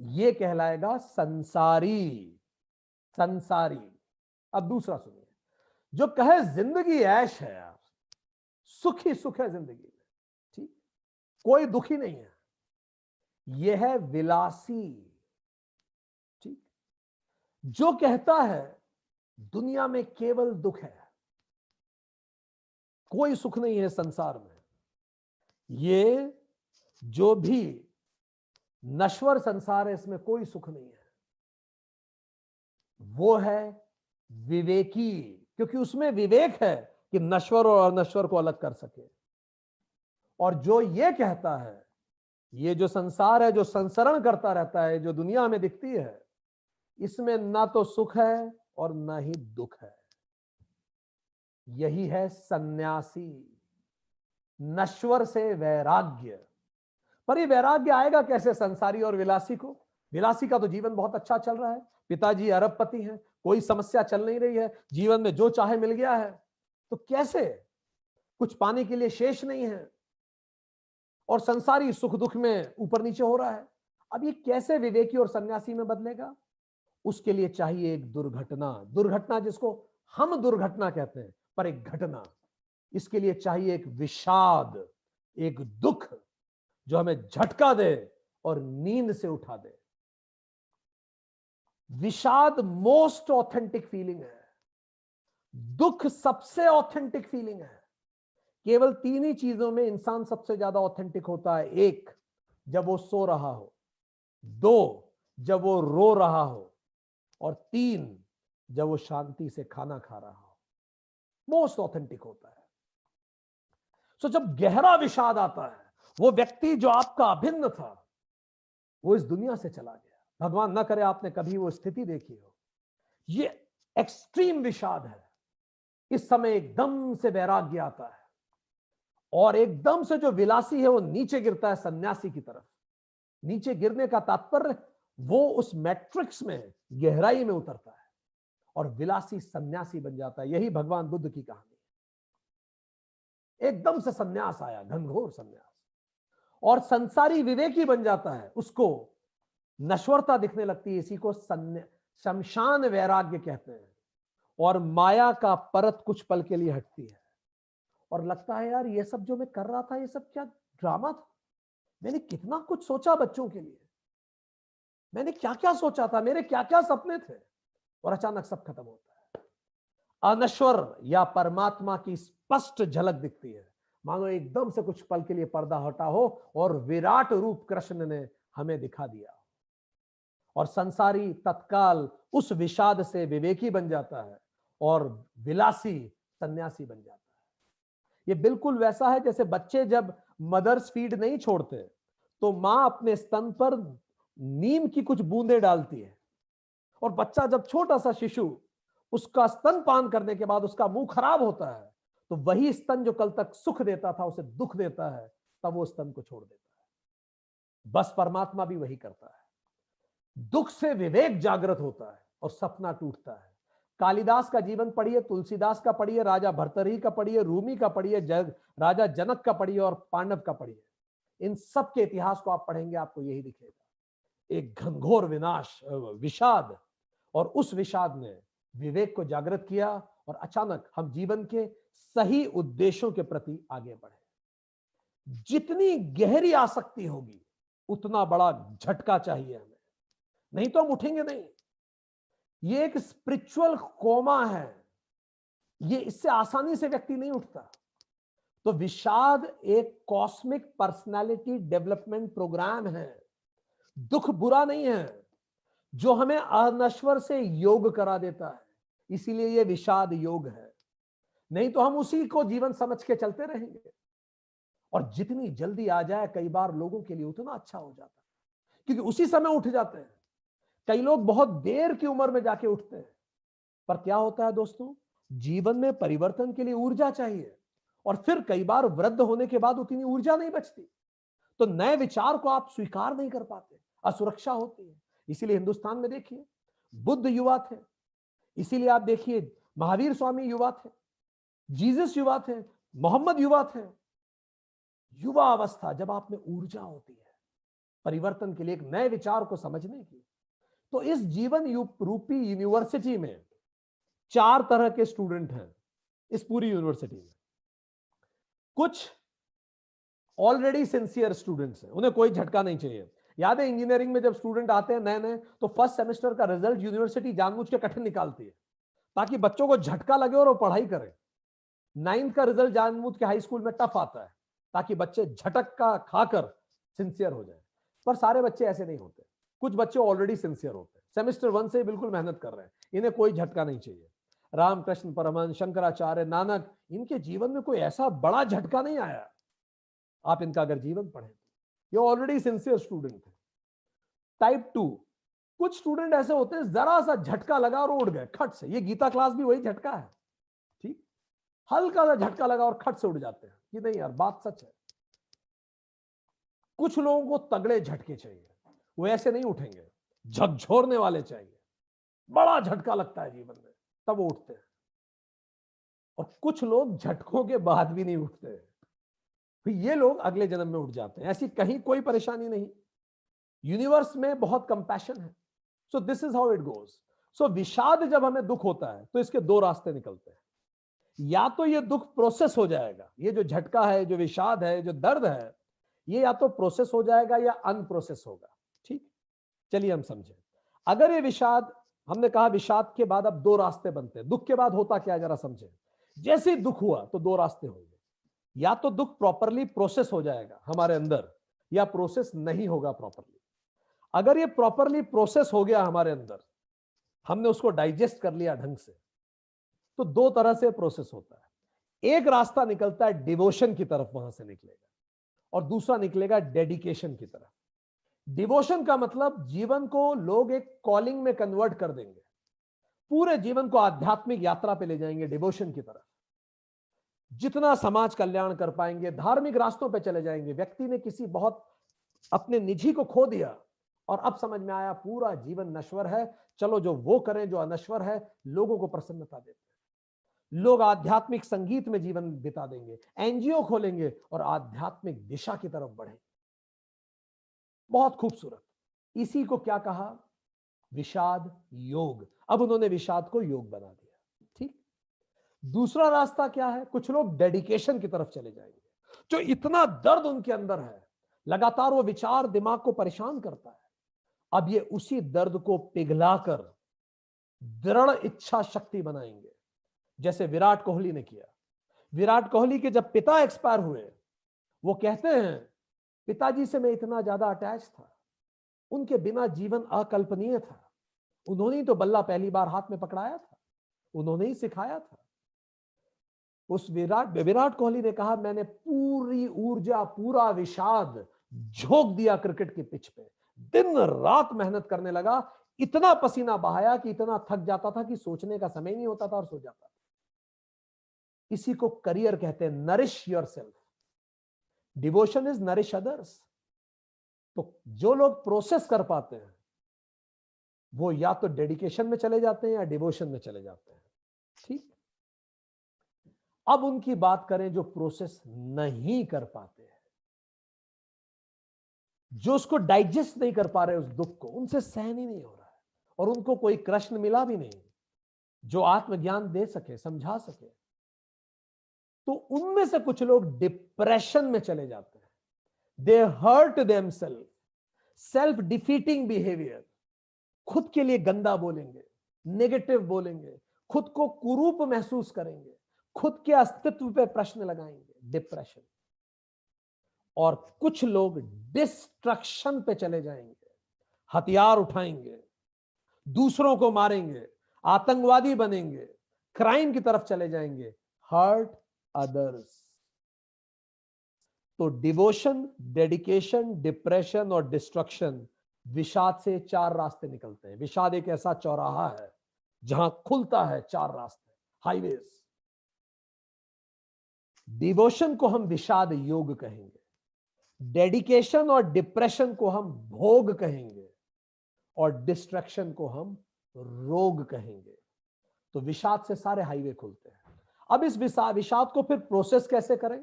ये कहलाएगा संसारी। संसारी। अब दूसरा सुनिए, जो कहे जिंदगी ऐश है यार, सुख ही सुख है जिंदगी में, ठीक, कोई दुखी नहीं है। यह है विलासी, ठीक। जो कहता है दुनिया में केवल दुख है, कोई सुख नहीं है संसार में, ये जो भी नश्वर संसार है इसमें कोई सुख नहीं है, वो है विवेकी, क्योंकि उसमें विवेक है कि नश्वर और अनश्वर को अलग कर सके। और जो ये कहता है ये जो संसार है, जो संसरण करता रहता है, जो दुनिया में दिखती है, इसमें ना तो सुख है और ना ही दुख है, यही है सन्यासी, नश्वर से वैराग्य। पर ये वैराग्य आएगा कैसे संसारी और विलासी को? विलासी का तो जीवन बहुत अच्छा चल रहा है, पिताजी अरबपति हैं, कोई समस्या चल नहीं रही है, जीवन में जो चाहे मिल गया है, तो कैसे, कुछ पाने के लिए शेष नहीं है, और संसारी सुख दुख में ऊपर नीचे हो रहा है। अब ये कैसे विवेकी और सन्यासी में बदलेगा? उसके लिए चाहिए एक दुर्घटना, दुर्घटना जिसको हम दुर्घटना कहते हैं, पर एक घटना। इसके लिए चाहिए एक विषाद, एक दुख जो हमें झटका दे और नींद से उठा दे। विषाद मोस्ट ऑथेंटिक फीलिंग है, दुख सबसे ऑथेंटिक फीलिंग है। केवल तीन ही चीजों में इंसान सबसे ज्यादा ऑथेंटिक होता है। एक, जब वो सो रहा हो, दो, जब वो रो रहा हो, और तीन, जब वो शांति से खाना खा रहा हो, मोस्ट ऑथेंटिक होता है। सो जब गहरा विषाद आता है, वो व्यक्ति जो आपका अभिन्न था वो इस दुनिया से चला गया। भगवान ना करे आपने कभी वो स्थिति देखी हो। ये एक्सट्रीम विषाद है। इस समय एकदम से वैराग्य आता है और एकदम से जो विलासी है वो नीचे गिरता है सन्यासी की तरफ। नीचे गिरने का तात्पर्य वो उस मैट्रिक्स में गहराई में उतरता है और विलासी सन्यासी बन जाता है। यही भगवान बुद्ध की कहानी है। एकदम से सन्यास आया, घनघोर सन्यास, और संसारी विवेकी बन जाता है। उसको नश्वरता दिखने लगती है, इसी को शमशान वैराग्य कहते हैं। और माया का परत कुछ पल के लिए हटती है और लगता है यार ये सब जो मैं कर रहा था ये सब क्या ड्रामा था, मैंने कितना कुछ सोचा बच्चों के लिए, मैंने क्या क्या सोचा था, मेरे क्या क्या सपने थे, और अचानक सब खत्म होता है। अनश्वर या परमात्मा की स्पष्ट झलक दिखती है, मानो एकदम से कुछ पल के लिए पर्दा हटा हो और विराट रूप कृष्ण ने हमें दिखा दिया। और संसारी तत्काल उस विषाद से विवेकी बन जाता है और विलासी सन्यासी बन जाता है। ये बिल्कुल वैसा है जैसे बच्चे जब मदर्स फीड नहीं छोड़ते तो मां अपने स्तन पर नीम की कुछ बूंदें डालती है, और बच्चा जब छोटा सा शिशु उसका स्तन पान करने के बाद उसका मुंह खराब होता है तो वही स्तन जो कल तक सुख देता था उसे दुख देता है, तब वो स्तन को छोड़ देता है। बस परमात्मा भी वही करता है। दुख से विवेक जागृत होता है और सपना टूटता है। कालिदास का जीवन पढ़िए, तुलसीदास का पढ़िए, राजा भर्तृहरि का पढ़िए, रूमी का पढ़िए, राजा जनक का पढ़िए और पांडव का पढ़िए। इन सब के इतिहास को आप पढ़ेंगे आपको यही दिखेगा, एक घनघोर विनाश विषाद, और उस विषाद ने विवेक को जागृत किया और अचानक हम जीवन के सही उद्देश्यों के प्रति आगे बढ़े। जितनी गहरी आसक्ति होगी उतना बड़ा झटका चाहिए हमें, नहीं तो हम उठेंगे नहीं। ये एक स्पिरिचुअल कोमा है, ये इससे आसानी से व्यक्ति नहीं उठता। तो विषाद एक कॉस्मिक पर्सनालिटी डेवलपमेंट प्रोग्राम है। दुख बुरा नहीं है जो हमें अनश्वर से योग करा देता है, इसीलिए ये विषाद योग है। नहीं तो हम उसी को जीवन समझ के चलते रहेंगे, और जितनी जल्दी आ जाए कई बार लोगों के लिए उतना अच्छा हो जाता है, क्योंकि उसी समय उठ जाते हैं। कई लोग बहुत देर की उम्र में जाके उठते हैं, पर क्या होता है दोस्तों, जीवन में परिवर्तन के लिए ऊर्जा चाहिए, और फिर कई बार वृद्ध होने के बाद उतनी ऊर्जा नहीं बचती, तो नए विचार को आप स्वीकार नहीं कर पाते, असुरक्षा होती है। इसीलिए हिंदुस्तान में देखिए बुद्ध युवा थे, इसीलिए आप देखिए महावीर स्वामी युवा थे, जीसस युवा थे, मोहम्मद युवा थे। युवा अवस्था जब आप में ऊर्जा होती है परिवर्तन के लिए, एक नए विचार को समझने की, तो इस जीवन रूपी यूनिवर्सिटी में 4 तरह के स्टूडेंट हैं। इस पूरी यूनिवर्सिटी में कुछ ऑलरेडी सिंसियर स्टूडेंट्स हैं, उन्हें कोई झटका नहीं चाहिए। याद है इंजीनियरिंग में जब स्टूडेंट आते हैं नए नए, तो फर्स्ट सेमेस्टर का रिजल्ट यूनिवर्सिटी जानबूझ के कठिन निकालती है ताकि बच्चों को झटका लगे और वो पढ़ाई करें। 9th का रिजल्ट जानबूझ के हाई स्कूल में टफ आता है ताकि बच्चे झटक का खाकर सिंसियर हो जाए। पर सारे बच्चे ऐसे नहीं होते, कुछ बच्चे ऑलरेडी सिंसियर होते हैं, सेमेस्टर 1 से बिल्कुल मेहनत कर रहे हैं, इन्हें कोई झटका नहीं चाहिए। रामकृष्ण परमहंस, शंकराचार्य, नानक, इनके जीवन में कोई ऐसा बड़ा झटका नहीं आया। आप इनका अगर जीवन पढ़ें, ये ऑलरेडी सिंसियर स्टूडेंट थे। टाइप 2, कुछ स्टूडेंट ऐसे होते हैं जरा सा झटका लगा और उड़ गए खट से। ये गीता क्लास भी वही झटका है, ठीक, हल्का सा झटका लगा और खट से उड़ जाते हैं। ये नहीं यार, बात सच है। कुछ लोगों को तगड़े झटके चाहिए, वो ऐसे नहीं उठेंगे, झकझोरने वाले चाहिए, बड़ा झटका लगता है जीवन में तब वो उठते हैं। और कुछ लोग झटकों के बाद भी नहीं उठते, फिर ये लोग अगले जन्म में उठ जाते हैं। ऐसी कहीं कोई परेशानी नहीं, यूनिवर्स में बहुत कंपैशन है। So this is how it goes. So विषाद जब हमें दुख होता है तो इसके दो रास्ते निकलते हैं। या तो ये दुख प्रोसेस हो जाएगा, ये जो झटका है, जो विषाद है, जो दर्द है, ये या तो प्रोसेस हो जाएगा या अनप्रोसेस होगा। ठीक, चलिए हम समझे। अगर ये विषाद, हमने कहा विषाद के बाद अब दो रास्ते बनते हैं। दुख के बाद होता क्या है जरा समझे। जैसे ही दुख हुआ तो दो रास्ते होंगे, या तो दुख प्रॉपरली प्रोसेस हो जाएगा हमारे अंदर, या प्रोसेस नहीं होगा प्रॉपरली। अगर ये प्रॉपरली प्रोसेस हो गया हमारे अंदर, हमने उसको डाइजेस्ट कर लिया ढंग से, तो दो तरह से प्रोसेस होता है। एक रास्ता निकलता है डिवोशन की तरफ, वहां से निकलेगा, और दूसरा निकलेगा डेडिकेशन की तरफ। डिवोशन का मतलब जीवन को लोग एक कॉलिंग में कन्वर्ट कर देंगे, पूरे जीवन को आध्यात्मिक यात्रा पे ले जाएंगे डिवोशन की तरफ। जितना समाज कल्याण कर पाएंगे, धार्मिक रास्तों पे चले जाएंगे। व्यक्ति ने किसी बहुत अपने निजी को खो दिया और अब समझ में आया पूरा जीवन नश्वर है, चलो जो वो करें जो अनश्वर है, लोगों को प्रसन्नता देते हैं। लोग आध्यात्मिक संगीत में जीवन बिता देंगे, एनजीओ खोलेंगे और आध्यात्मिक दिशा की तरफ बढ़ेंगे। बहुत खूबसूरत। इसी को क्या कहा? विषाद योग। अब उन्होंने विषाद को योग बना दिया। ठीक। दूसरा रास्ता क्या है? कुछ लोग डेडिकेशन की तरफ चले जाएंगे। जो इतना दर्द उनके अंदर है, लगातार वो विचार दिमाग को परेशान करता है, अब ये उसी दर्द को पिघलाकर दृढ़ इच्छा शक्ति बनाएंगे, जैसे विराट कोहली ने किया। विराट कोहली के जब पिता एक्सपायर हुए, वो कहते हैं पिताजी से मैं इतना ज्यादा अटैच था, उनके बिना जीवन अकल्पनीय था। उन्होंने तो बल्ला पहली बार हाथ में पकड़ाया था, उन्होंने ही सिखाया था। उस विराट कोहली ने कहा मैंने पूरी ऊर्जा, पूरा विषाद झोंक दिया क्रिकेट की पिच पे, दिन रात मेहनत करने लगा, इतना पसीना बहाया कि इतना थक जाता था कि सोचने का समय नहीं होता था और सो जाता था। इसी को करियर कहते हैं, nourish yourself. Devotion is nourish others. तो जो लोग प्रोसेस कर पाते हैं वो या तो डेडिकेशन में चले जाते हैं या डिवोशन में चले जाते हैं। ठीक। अब उनकी बात करें जो प्रोसेस नहीं कर पाते हैं, जो उसको डाइजेस्ट नहीं कर पा रहे उस दुख को, उनसे सहन ही नहीं हो रहा है, और उनको कोई कृष्ण मिला भी नहीं जो आत्मज्ञान दे सके, समझा सके, तो उनमें से कुछ लोग डिप्रेशन में चले जाते हैं। They hurt themselves, self defeating behaviour, खुद के लिए गंदा बोलेंगे, नेगेटिव बोलेंगे, खुद को कुरूप महसूस करेंगे, खुद के अस्तित्व पे प्रश्न लगाएंगे, डिप्रेशन। और कुछ लोग डिस्ट्रक्शन पे चले जाएंगे, हथियार उठाएंगे, दूसरों को मारेंगे, आतंकवादी बनेंगे, क्राइम की तरफ चले जाएंगे, हर्ट अदर्स। तो डिवोशन, डेडिकेशन, डिप्रेशन और डिस्ट्रक्शन, विषाद से चार रास्ते निकलते हैं। विषाद एक ऐसा चौराहा है जहां खुलता है चार रास्ते, हाईवेज। डिवोशन को हम विषाद योग कहेंगे, डेडिकेशन और डिप्रेशन को हम भोग कहेंगे, और डिस्ट्रैक्शन को हम रोग कहेंगे। तो विषाद से सारे हाईवे खुलते हैं। अब इस विषाद को फिर प्रोसेस कैसे करें?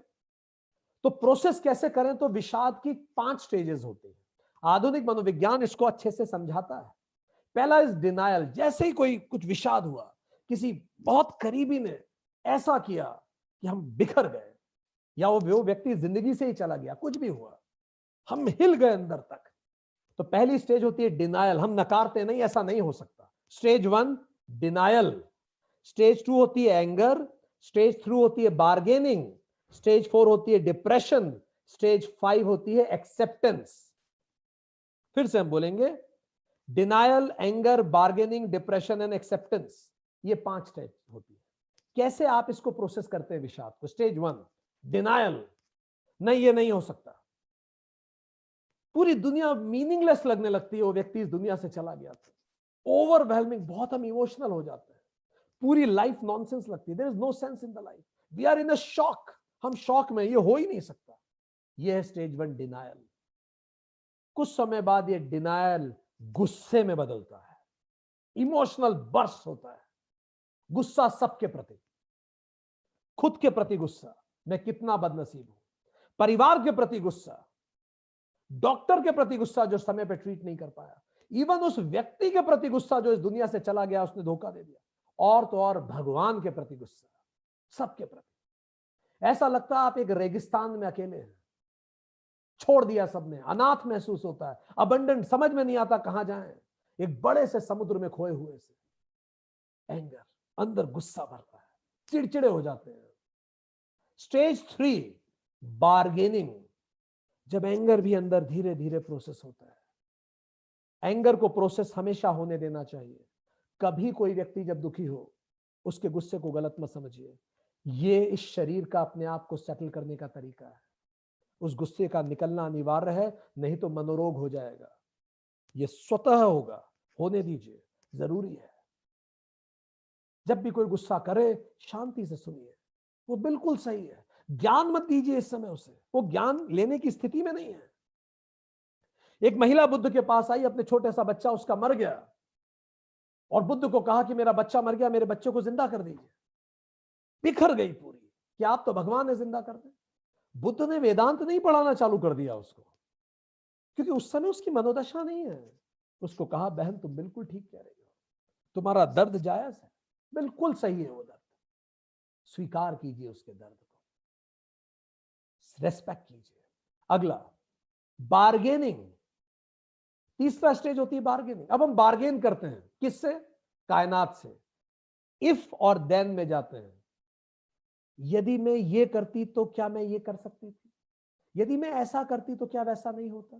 तो प्रोसेस कैसे करें? तो विषाद की 5 स्टेजेस होती है। आधुनिक मनोविज्ञान इसको अच्छे से समझाता है। पहला इज डिनायल। जैसे ही कोई कुछ विषाद हुआ, किसी बहुत करीबी ने ऐसा किया कि हम बिखर गए, या वो व्यक्ति जिंदगी से ही चला गया, कुछ भी हुआ, हम हिल गए अंदर तक, तो पहली स्टेज होती है डिनायल, हम नकारते नहीं, ऐसा नहीं हो सकता। स्टेज 1 डिनायल, स्टेज 2 होती है एंगर, स्टेज 3 होती है बार्गेनिंग, स्टेज 4 होती है डिप्रेशन, स्टेज 5 होती है एक्सेप्टेंस। फिर से हम बोलेंगे, denial, anger, bargaining, depression and acceptance, ये 5 स्टेज होती है। कैसे आप इसको प्रोसेस करते हैं विषाद को? स्टेज 1 डिनायल, नहीं ये नहीं हो सकता, पूरी दुनिया मीनिंगलेस लगने लगती है, वो व्यक्ति इस दुनिया से चला गया था, ओवरवेलमिंग, बहुत हम इमोशनल हो जाते हैं, पूरी लाइफ नॉनसेंस लगती है, there is no sense in the life, we are in a shock, हम शॉक में, ये हो ही नहीं सकता। ये है स्टेज 1 डिनायल। कुछ समय बाद ये डिनायल गुस्से में बदलता है, इमोशनल बर्स्ट होता है, गुस्सा सबके प्रति, खुद के प्रति गुस्सा, मैं कितना बदनसीब हूं, परिवार के प्रति गुस्सा, डॉक्टर के प्रति गुस्सा जो समय पे ट्रीट नहीं कर पाया, इवन उस व्यक्ति के प्रति गुस्सा जो इस दुनिया से चला गया, उसने धोखा दे दिया, और तो और भगवान के प्रति गुस्सा, सबके प्रति। ऐसा लगता है आप एक रेगिस्तान में अकेले हैं, छोड़ दिया सबने, अनाथ महसूस होता है, अबंडेंट, समझ में नहीं आता कहां जाएं, एक बड़े से समुद्र में खोए हुए से। एंगर, अंदर गुस्सा भरता है, चिड़चिड़े हो जाते हैं। स्टेज 3 बार्गेनिंग, जब एंगर भी अंदर धीरे धीरे प्रोसेस होता है। एंगर को प्रोसेस हमेशा होने देना चाहिए। कभी कोई व्यक्ति जब दुखी हो, उसके गुस्से को गलत मत समझिए, ये इस शरीर का अपने आप को सेटल करने का तरीका है। उस गुस्से का निकलना अनिवार्य है, नहीं तो मनोरोग हो जाएगा। ये स्वतः होगा, होने दीजिए, जरूरी है। जब भी कोई गुस्सा करे, शांति से सुनिए, वो बिल्कुल सही है। ज्ञान मत दीजिए इस समय उसे, वो ज्ञान लेने की स्थिति में नहीं है। एक महिला बुद्ध के पास आई, अपने छोटे सा बच्चा उसका मर गया, और बुद्ध को कहा कि मेरा बच्चा मर गया, मेरे बच्चे को जिंदा कर दीजिए। बिखर गई पूरी कि आप तो भगवान है, जिंदा कर दे। बुद्ध ने वेदांत नहीं पढ़ाना चालू कर दिया उसको, क्योंकि उस समय उसकी मनोदशा नहीं है। उसको कहा, बहन तुम बिल्कुल ठीक कह रही हो, तुम्हारा दर्द जायज है, बिल्कुल सही है वो दर्द, स्वीकार कीजिए उसके दर्द को, रेस्पेक्ट कीजिए। अगला बार्गेनिंग, तीसरा स्टेज होती है बार्गेनिंग। अब हम बार्गेन करते हैं, किससे? कायनात से। इफ और देन में जाते हैं। यदि मैं ये करती तो क्या मैं ये कर सकती थी? यदि मैं ऐसा करती तो क्या वैसा नहीं होता?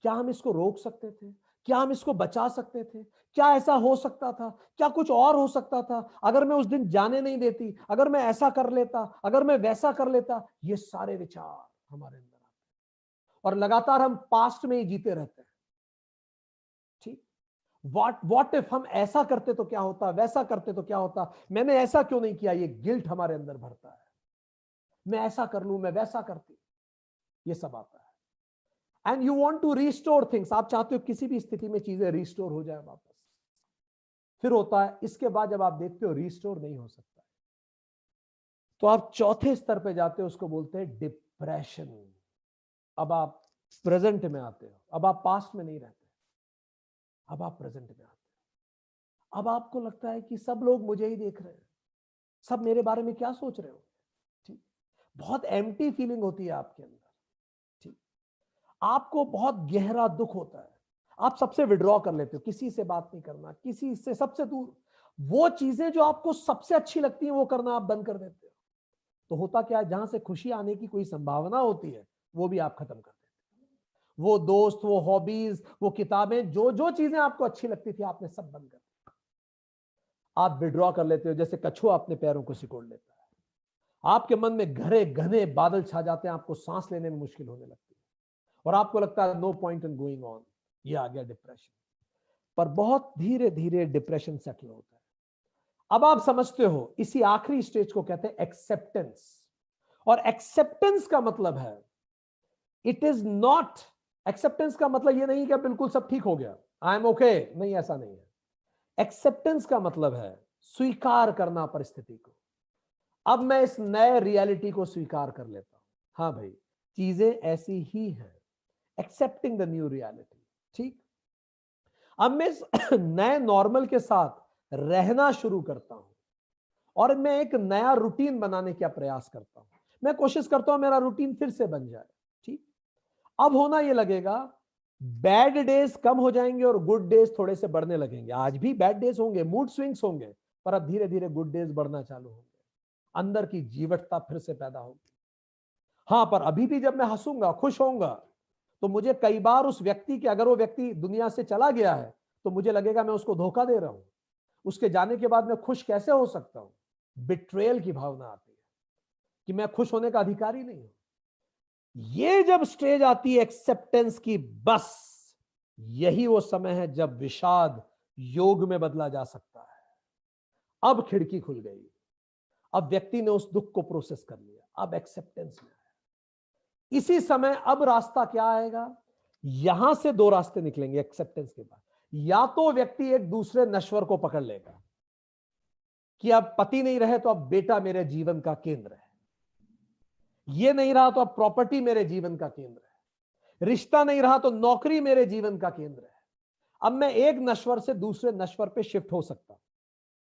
क्या हम इसको रोक सकते थे? क्या हम इसको बचा सकते थे? क्या ऐसा हो सकता था? क्या कुछ और हो सकता था? अगर मैं उस दिन जाने नहीं देती, अगर मैं ऐसा कर लेता, अगर मैं वैसा कर लेता, ये सारे विचार हमारे अंदर आते हैं, और लगातार हम पास्ट में ही जीते रहते हैं। ठीक, व्हाट इफ हम ऐसा करते तो क्या होता, वैसा करते तो क्या होता, मैंने ऐसा क्यों नहीं किया, ये गिल्ट हमारे अंदर भरता है। मैं ऐसा कर लूं, मैं वैसा करती, ये सब आता है। And you want to restore things, आप चाहते हो किसी भी स्थिति में चीजें रिस्टोर हो जाए वापस। फिर होता है, इसके बाद जब आप देखते हो रिस्टोर नहीं हो सकता, तो आप चौथे स्तर पे जाते हो, उसको बोलते हैं डिप्रेशन। अब आप प्रेजेंट में आते हो, अब आप पास्ट में नहीं रहते, अब आप प्रेजेंट में आते हो। अब आपको लगता है कि सब लोग मुझे ही देख रहे हैं, सब मेरे बारे में क्या सोच रहे हो। ठीक, बहुत एम्प्टी फीलिंग होती है आपके अंदर। ठीक, आपको बहुत गहरा दुख होता है, आप सबसे विड्रॉ कर लेते हो, किसी से बात नहीं करना, किसी से सबसे दूर, वो चीजें जो आपको सबसे अच्छी लगती हैं वो करना आप बंद कर देते हो। तो होता क्या है, जहां से खुशी आने की कोई संभावना होती है, वो भी आप खत्म कर देते हो। वो दोस्त, वो हॉबीज, वो किताबें, जो जो चीजें आपको अच्छी लगती थी, आपने सब बंद कर दी। आप विड्रॉ कर लेते हो, जैसे कछुआ अपने पैरों को सिकोड़ लेता है। आपके मन में घने घने बादल छा जाते हैं, आपको सांस लेने में मुश्किल होने लगती है, और आपको लगता है no point in going on, ये आ गया डिप्रेशन। पर बहुत धीरे धीरे डिप्रेशन सेटल होता है। अब आप समझते हो, इसी आखिरी स्टेज को कहते हैं एक्सेप्टेंस। और एक्सेप्टेंस का मतलब है, इट इज नॉट, एक्सेप्टेंस का मतलब ये नहीं कि बिल्कुल सब ठीक हो गया, आई एम ओके, नहीं, ऐसा नहीं है। एक्सेप्टेंस का मतलब है स्वीकार करना परिस्थिति को। अब मैं इस नए रियलिटी को स्वीकार कर लेता हूं, हाँ भाई चीजें ऐसी ही हैं, एक्सेप्टिंग द न्यू रियलिटी। ठीक, अब मैं इस नए नॉर्मल के साथ रहना शुरू करता हूं, और मैं एक नया रूटीन बनाने का प्रयास करता हूं। मैं कोशिश करता हूं मेरा रूटीन फिर से बन जाए। ठीक, अब होना ये लगेगा बैड डेज कम हो जाएंगे और गुड डेज थोड़े से बढ़ने लगेंगे। आज भी बैड डेज होंगे, मूड स्विंग्स होंगे, पर अब धीरे धीरे गुड डेज बढ़ना चालू होंगे, अंदर की जीवटता फिर से पैदा होगी। हाँ, पर अभी भी जब मैं हंसूंगा, खुश होऊंगा, तो मुझे कई बार उस व्यक्ति के, अगर वो व्यक्ति दुनिया से चला गया है तो मुझे लगेगा मैं उसको धोखा दे रहा हूं। उसके जाने के बाद मैं खुश कैसे हो सकता हूं? बिट्रेयल की भावना आती है कि मैं खुश होने का अधिकारी नहीं हूं। ये जब स्टेज आती है एक्सेप्टेंस की, बस यही वो समय है जब विषाद योग में बदला जा सकता है। अब खिड़की खुल गई, अब व्यक्ति ने उस दुख को प्रोसेस कर लिया, अब एक्सेप्टेंस में है। इसी समय अब रास्ता क्या आएगा? यहां से दो रास्ते निकलेंगे एक्सेप्टेंस के बाद। या तो व्यक्ति एक दूसरे नश्वर को पकड़ लेगा कि अब पति नहीं रहे तो अब बेटा मेरे जीवन का केंद्र है, ये नहीं रहा तो अब प्रॉपर्टी मेरे जीवन का केंद्र है, रिश्ता नहीं रहा तो नौकरी मेरे जीवन का केंद्र है। अब मैं एक नश्वर से दूसरे नश्वर पे शिफ्ट हो सकता हूं,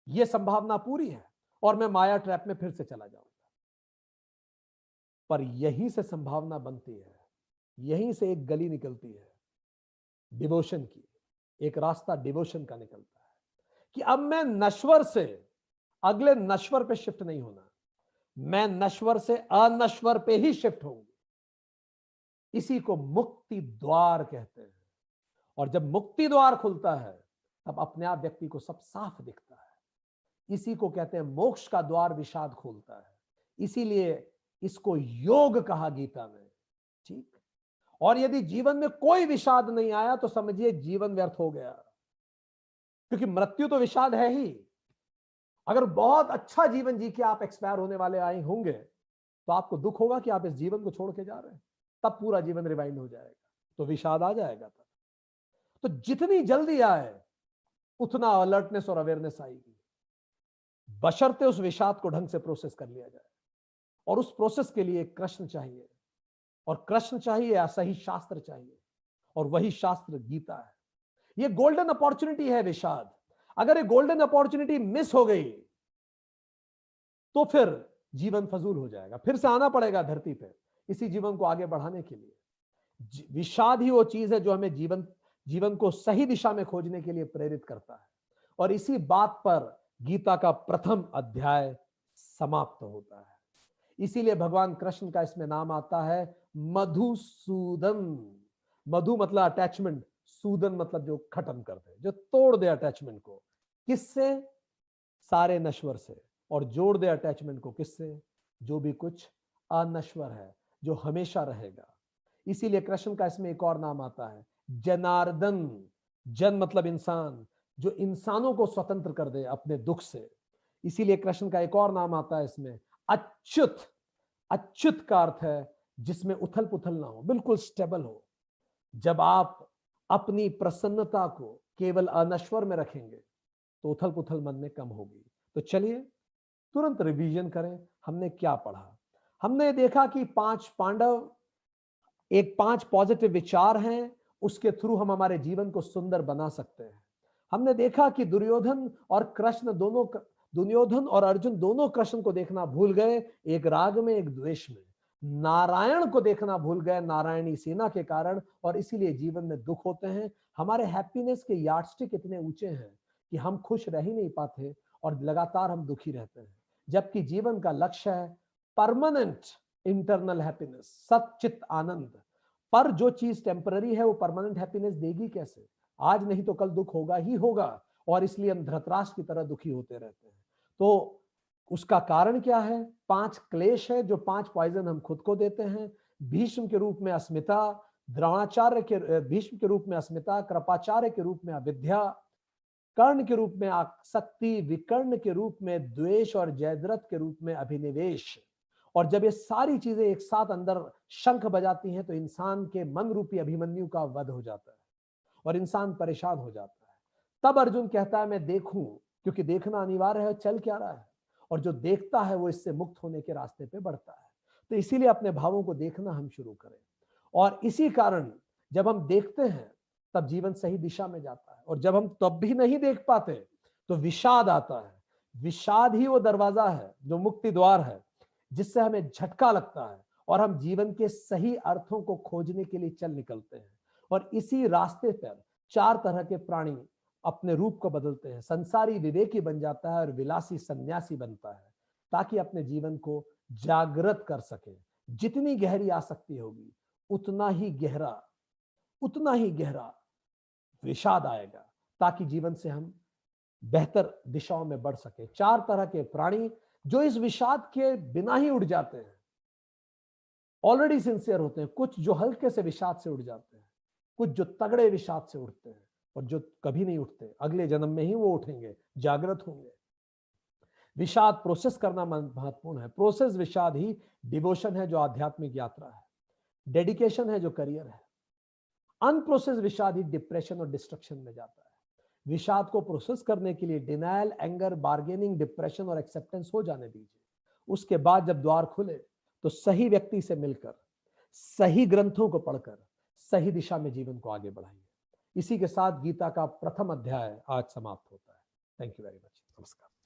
यह संभावना पूरी है, और मैं माया ट्रैप में फिर से चला जाऊंगा। पर यहीं से संभावना बनती है, यहीं से एक गली निकलती है डिवोशन की, एक रास्ता डिवोशन का निकलता है कि अब मैं नश्वर से अगले नश्वर पे शिफ्ट नहीं होना, मैं नश्वर से अनश्वर पे ही शिफ्ट होंगे। इसी को मुक्ति द्वार कहते हैं। और जब मुक्ति द्वार खुलता है तब अपने आप व्यक्ति को सब साफ दिखता है। इसी को कहते हैं मोक्ष का द्वार विषाद खोलता है। इसीलिए इसको योग कहा गीता में। ठीक, और यदि जीवन में कोई विषाद नहीं आया तो समझिए जीवन व्यर्थ हो गया, क्योंकि मृत्यु तो विषाद है ही। अगर बहुत अच्छा जीवन जी के आप एक्सपायर होने वाले आए होंगे तो आपको दुख होगा कि आप इस जीवन को छोड़ के जा रहे हैं, तब पूरा जीवन रिवाइंड हो जाएगा, तो विषाद आ जाएगा तब। तो जितनी जल्दी आए उतना अलर्टनेस और अवेयरनेस आएगी, बशर्ते उस विषाद को ढंग से प्रोसेस कर लिया जाए। और उस प्रोसेस के लिए कृष्ण चाहिए, और कृष्ण चाहिए या सही शास्त्र चाहिए, और वही शास्त्र गीता है। ये गोल्डन अपॉर्चुनिटी है विषाद। अगर ये गोल्डन अपॉर्चुनिटी मिस हो गई तो फिर जीवन फजूल हो जाएगा, फिर से आना पड़ेगा धरती पे इसी जीवन को आगे बढ़ाने के लिए। विषाद ही वो चीज है जो हमें जीवन को सही दिशा में खोजने के लिए प्रेरित करता है। और इसी बात पर गीता का प्रथम अध्याय समाप्त होता है। इसीलिए भगवान कृष्ण का इसमें नाम आता है मधुसूदन। मधु मतलब अटैचमेंट, सूदन मतलब जो खत्म कर दे, जो तोड़ दे अटैचमेंट को। किससे? सारे नश्वर से। और जोड़ दे अटैचमेंट को किससे? जो भी कुछ अनश्वर है, जो हमेशा रहेगा। इसीलिए कृष्ण का इसमें एक और नाम आता है जनार्दन। जन मतलब इंसान, जो इंसानों को स्वतंत्र कर दे अपने दुख से। इसीलिए कृष्ण का एक और नाम आता है इसमें अच्युत। अच्युत का अर्थ है जिसमें उथल पुथल ना हो, बिल्कुल स्टेबल हो। जब आप अपनी प्रसन्नता को केवल अनश्वर में रखेंगे तो उथल पुथल मन में कम होगी। तो चलिए तुरंत रिवीजन करें, हमने क्या पढ़ा। हमने देखा कि 5 पांडव, एक 5 पॉजिटिव विचार हैं, उसके थ्रू हम हमारे जीवन को सुंदर बना सकते हैं। हमने देखा कि दुर्योधन और अर्जुन दोनों कृष्ण को देखना भूल गए, एक राग में एक द्वेष में। नारायण को देखना भूल गए नारायणी सेना के कारण, और इसीलिए जीवन में दुख होते हैं। हमारे हैप्पीनेस के यार्डस्टिक इतने ऊंचे हैं कि हम खुश रह ही नहीं पाते और लगातार हम दुखी रहते हैं। जबकि जीवन का लक्ष्य है परमानेंट इंटरनल हैप्पीनेस, सच्चित आनंद। पर जो चीज टेम्पररी है वो परमानेंट हैप्पीनेस देगी कैसे? आज नहीं तो कल दुख होगा ही होगा, और इसलिए हम धृतराष्ट्र की तरह दुखी होते रहते हैं। तो उसका कारण क्या है? 5 क्लेश है, जो 5 पॉइजन हम खुद को देते हैं। भीष्म के रूप में अस्मिता, द्रोणाचार्य के भीष्म के रूप में अस्मिता, कृपाचार्य के रूप में अविद्या, कर्ण के रूप में आसक्ति, विकर्ण के रूप में द्वेष, और जयद्रथ के रूप में अभिनिवेश। और जब ये सारी चीजें एक साथ अंदर शंख बजाती हैं तो इंसान के मन रूपी अभिमन्यु का वध हो जाता है और इंसान परेशान हो जाता है। तब अर्जुन कहता है मैं देखूं, क्योंकि देखना अनिवार्य है, चल क्या रहा है। और जो देखता है वो इससे मुक्त होने के रास्ते पे बढ़ता है। तो इसीलिए अपने भावों को देखना हम शुरू करें, और इसी कारण जब हम देखते हैं तब जीवन सही दिशा में जाता है। और जब हम तब भी नहीं देख पाते तो विषाद आता है। विषाद ही वो दरवाजा है जो मुक्ति द्वार है। जिससे हमें झटका लगता है और हम जीवन के सही अर्थों को खोजने के लिए चल निकलते हैं। और इसी रास्ते पर 4 तरह के प्राणी अपने रूप को बदलते हैं। संसारी विवेकी बन जाता है और विलासी सन्यासी बनता है, ताकि अपने जीवन को जागृत कर सके। जितनी गहरी आसक्ति होगी उतना ही गहरा विषाद आएगा, ताकि जीवन से हम बेहतर दिशाओं में बढ़ सके। 4 तरह के प्राणी जो इस विषाद के बिना ही उड़ जाते हैं, ऑलरेडी सिंसियर होते हैं। कुछ जो हल्के से विषाद से उड़ जाते हैं, कुछ जो तगड़े विषाद से उठते हैं, और जो कभी नहीं उठते, अगले जन्म में ही वो उठेंगे, जागृत होंगे। विषाद प्रोसेस करना महत्वपूर्ण है। प्रोसेस विषाद ही डिवोशन है, जो आध्यात्मिक यात्रा है। डेडिकेशन है, जो करियर है। अनप्रोसेस विषाद ही डिप्रेशन और डिस्ट्रक्शन में जाता है। विषाद को प्रोसेस करने के लिए डिनायल, एंगर, बार्गेनिंग, डिप्रेशन और एक्सेप्टेंस हो जाने दीजिए। उसके बाद जब द्वार खुले तो सही व्यक्ति से मिलकर, सही ग्रंथों को पढ़कर सही दिशा में जीवन को आगे बढ़ाइए। इसी के साथ गीता का प्रथम अध्याय आज समाप्त होता है। Thank you very much. नमस्कार।